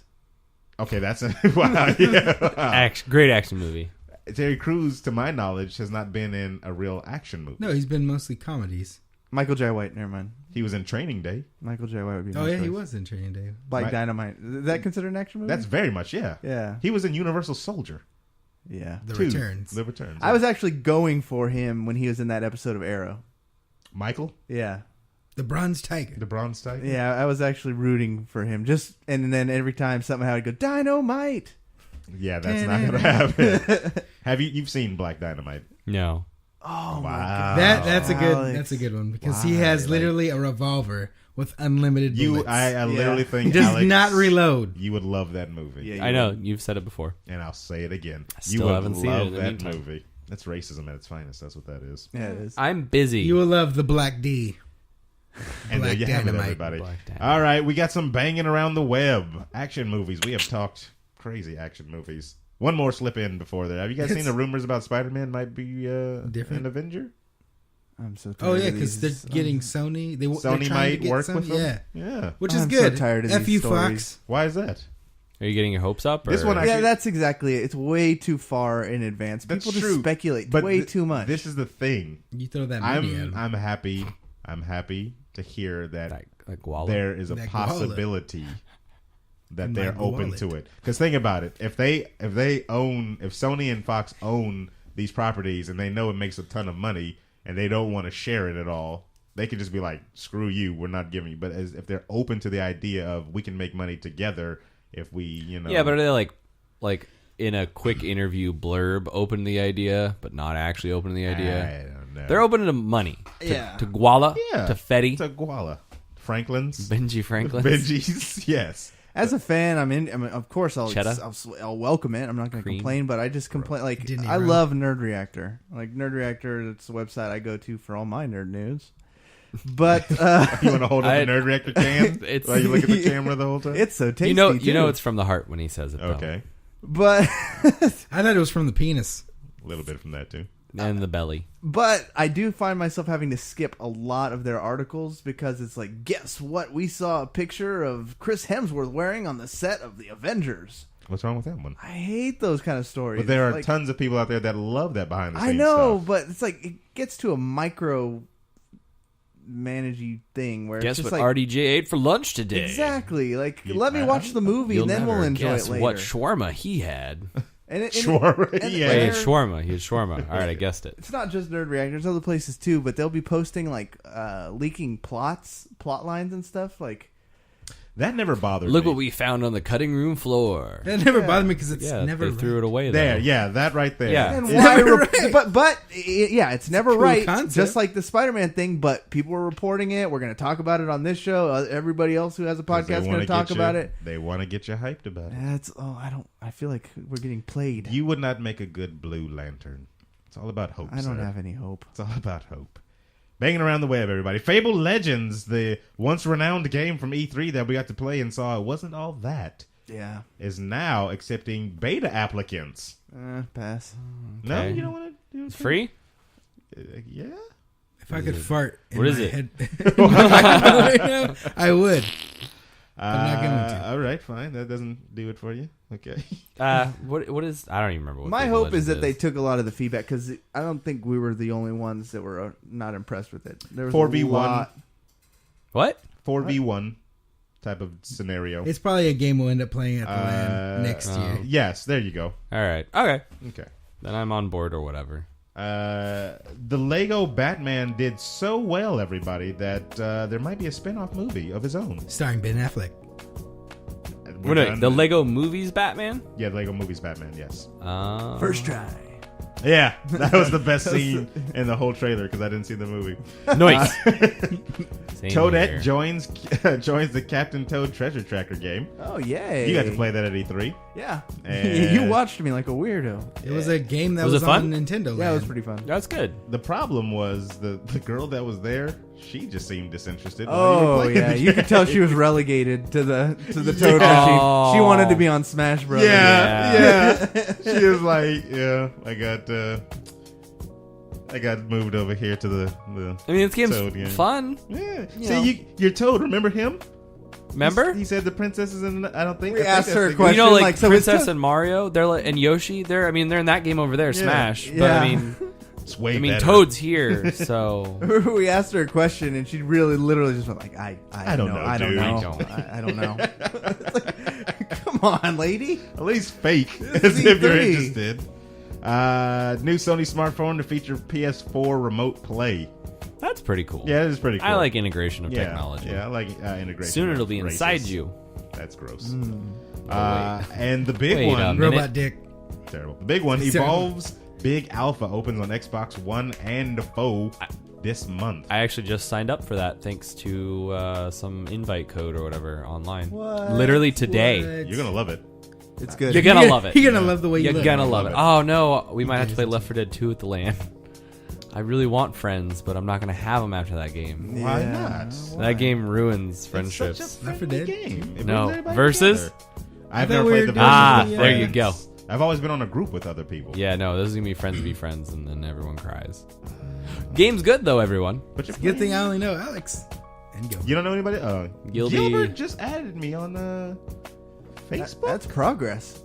Okay, that's a wow. Yeah. Great action movie. Terry Crews, to my knowledge, has not been in a real action movie. No, he's been mostly comedies. Michael J. White. Never mind. He was in Training Day. Michael J. White would be. Oh my yeah, he choice. was in Training Day. Black Dynamite. Is that considered an action movie? That's very much, yeah. Yeah. He was in Universal Soldier. Yeah. The Returns. The Returns. I was actually going for him when he was in that episode of Arrow. Michael? Yeah. The Bronze Tiger. The Bronze Tiger? Yeah, I was actually rooting for him. And then every time somehow I'd go, Dynamite! Yeah, that's not going to happen. You've seen Black Dynamite? No. Oh, wow. my God. That's a good one because he has literally a revolver with unlimited bullets. I literally think he does Alex, not reload. You would love that movie. Yeah, I know. You've said it before. And I'll say it again. Still haven't seen it in the that meantime. movie. That's racism at its finest. That's what that is. Yeah, it is. I'm busy. You will love the Black D. And Black there you have it, Dynamite. everybody. Black Dynamite. All right, we got some banging around the web. Action movies. We have talked crazy action movies. One more slip in before that. Have you guys seen the rumors about Spider-Man might be different an Avenger? I'm so tired. Oh yeah, of because these. they're getting Sony. They're Sony trying might to get work Sony. with them. Yeah, Yeah. which is I'm good. so tired of F these you, stories. Fox. Why is that? Are you getting your hopes up? Or? This one Yeah, actually- that's exactly it. It's way too far in advance. That's People true. just speculate But way too much. This is the thing. You throw that money at him. I'm happy. I'm happy to hear that like Guala. there is a That Guala. possibility that they're open to it. Because think about it, if Sony and Fox own these properties and they know it makes a ton of money and they don't want to share it at all, they could just be like, screw you, we're not giving you. But if they're open to the idea of we can make money together if we, Yeah, but are they like in a quick interview blurb open the idea, but not actually open the idea? I don't know. They're open to money. Yeah. To Guala? Yeah. To Fetty? To Guala. Franklin's. Benji Franklin's? Benji's, yes. As a fan, of course, I'll welcome it. I'm not going to Cream. complain, but I just complain. Like, I love Nerd Reactor. Like, Nerd Reactor, it's the website I go to for all my nerd news. But you want to hold up the Nerd Reactor can while you look at the camera the whole time? It's so tasty. You know it's from the heart when he says it. Though. Okay. But I thought it was from the penis. A little bit from that too. And the belly. But I do find myself having to skip a lot of their articles because it's like, guess what? We saw a picture of Chris Hemsworth wearing on the set of The Avengers. What's wrong with that one? I hate those kind of stories. But there are like, tons of people out there that love that behind the scenes I know, stuff. but it's like it gets to a micro managey thing where Guess it's just what like, RDJ ate for lunch today? Exactly. Like, let me watch the movie and then we'll enjoy guess it later. what shawarma he had. Shawarma. Wait, shawarma. He had shawarma. All right, I guessed it. It's not just Nerd Reactor. There's other places too, but they'll be posting like leaking plot lines and stuff. Like that never bothered Look me. what we found on the cutting room floor. That never bothered me because it's never they threw it away. There, though. yeah, that right there. Yeah, and it's why? never right. But it's never Cool right. concept. Just like the Spider-Man thing. But people are reporting it. We're going to talk about it on this show. Everybody else who has a podcast is going to talk about it. They want to get you hyped about it. I feel like we're getting played. You would not make a good Blue Lantern. It's all about hope. I don't sir. have any hope. It's all about hope. Banging around the web, everybody. Fable Legends, the once renowned game from E3 that we got to play and saw it wasn't all that. Yeah. Is now accepting beta applicants. Pass. No, Okay. you don't want to do it. It's free? Yeah. If I could fart in What is my it? head right now, I would. I'm not going to. All right, fine. That doesn't do it for you. Okay. What is? I don't even remember. What My Fable hope Legends is that they took a lot of the feedback because I don't think we were the only ones that were not impressed with it. There was 4v1. a lot. What? 4v1 type of scenario. It's probably a game we'll end up playing at the LAN next year. Yes, there you go. All right. Okay. Okay. Then I'm on board or whatever. The Lego Batman did so well, everybody, that there might be a spin-off movie of his own. Starring Ben Affleck. Wait, the Lego Movies Batman? Yeah, the Lego Movies Batman, yes. First try. Yeah, that was the best scene in the whole trailer because I didn't see the movie. Nice. Toadette joins the Captain Toad Treasure Tracker game. Oh, yay. You got to play that at E3. Yeah. And You watched me like a weirdo. It was a game that Was was, it fun? on Nintendo Land. Yeah, it was pretty fun. That's good. The problem was the girl that was there, she just seemed disinterested. while you were Oh playing yeah, the you could tell she was game. relegated to the Toad machine. She wanted to be on Smash Bros. Yeah. She was like, yeah, I got moved over here to the I mean, this game's Toad game. fun. Yeah. You See, know. you're Toad. Remember him? Remember? He said the princesses and I don't think We I think asked that's her a the- question. You know, like, like, so it's Princess just- and Mario, they're like, and Yoshi, they're in that game over there, Smash. But I mean, it's way better. Toad's here, so we asked her a question and she really, literally just went like, I don't know, I don't dude. know, I don't know. It's like, come on, lady. At least fake It's as if you're E3. interested. New Sony smartphone to feature PS4 remote play. that's pretty cool. Yeah, it is pretty cool. I like integration of technology. Yeah, I like integration. Soon of it'll be races. inside you. That's gross. wait. And the big Wait a one, minute. Robot dick. terrible. The big one, It's terrible. Evolve's Big Alpha opens on Xbox One and Foe this month. I actually just signed up for that thanks to some invite code or whatever online. What? Literally today. What? You're gonna love it. It's good. You're gonna love it. You're gonna love the way you You're look. gonna love Love it. it. Oh no, we might have to play Left 4 Dead 2 at the LAN. I really want friends, but I'm not gonna have them after that game. Why Yeah. not? That game ruins It's friendships. such a Left 4 friendly Dead? game. It No. brings everybody Versus? together. I've thought never we played were the doing versus. the, there you go. I've always been on a group with other people. Yeah, no, this is gonna be friends be friends, and then everyone cries. Game's good though, everyone. But you're Good thing playing- I only know Alex and Gilbert. You don't know anybody? Gilby. Gilbert just added me on Facebook. That's progress.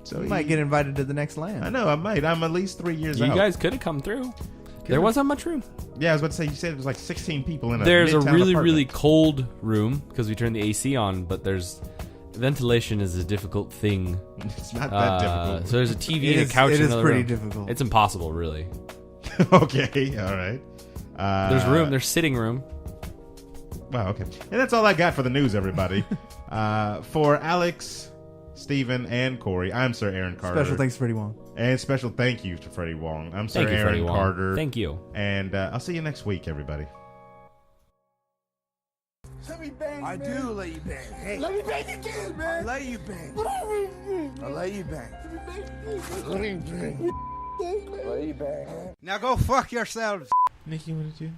So You might get invited to the next LAN. I know, I might. I'm at least 3 years You out. guys could have come through. There wasn't much room. Yeah, I was about to say, you said it was like 16 people in a There's a midtown really, apartment. really cold room because we turned the AC on, but there's ventilation is a difficult thing. It's not that difficult. So there's a TV and a couch in another room. It is pretty difficult. It's impossible, really. Okay, all right. There's room. There's sitting room. Wow, okay. And that's all I got for the news, everybody. For Alex, Steven, and Cory, I'm Sir Aaron Carter. Special thanks to Freddie Wong. And special thank you to Freddie Wong. I'm Sir Thank you, Aaron Freddie Wong. Carter. Thank you. And I'll see you next week, everybody. Let me bang, I do let you bang. Hey. Let me bang again, man. I let you bang. I let you bang. Let you bang. Let you bang. Now go fuck yourselves. Nikki, what did you?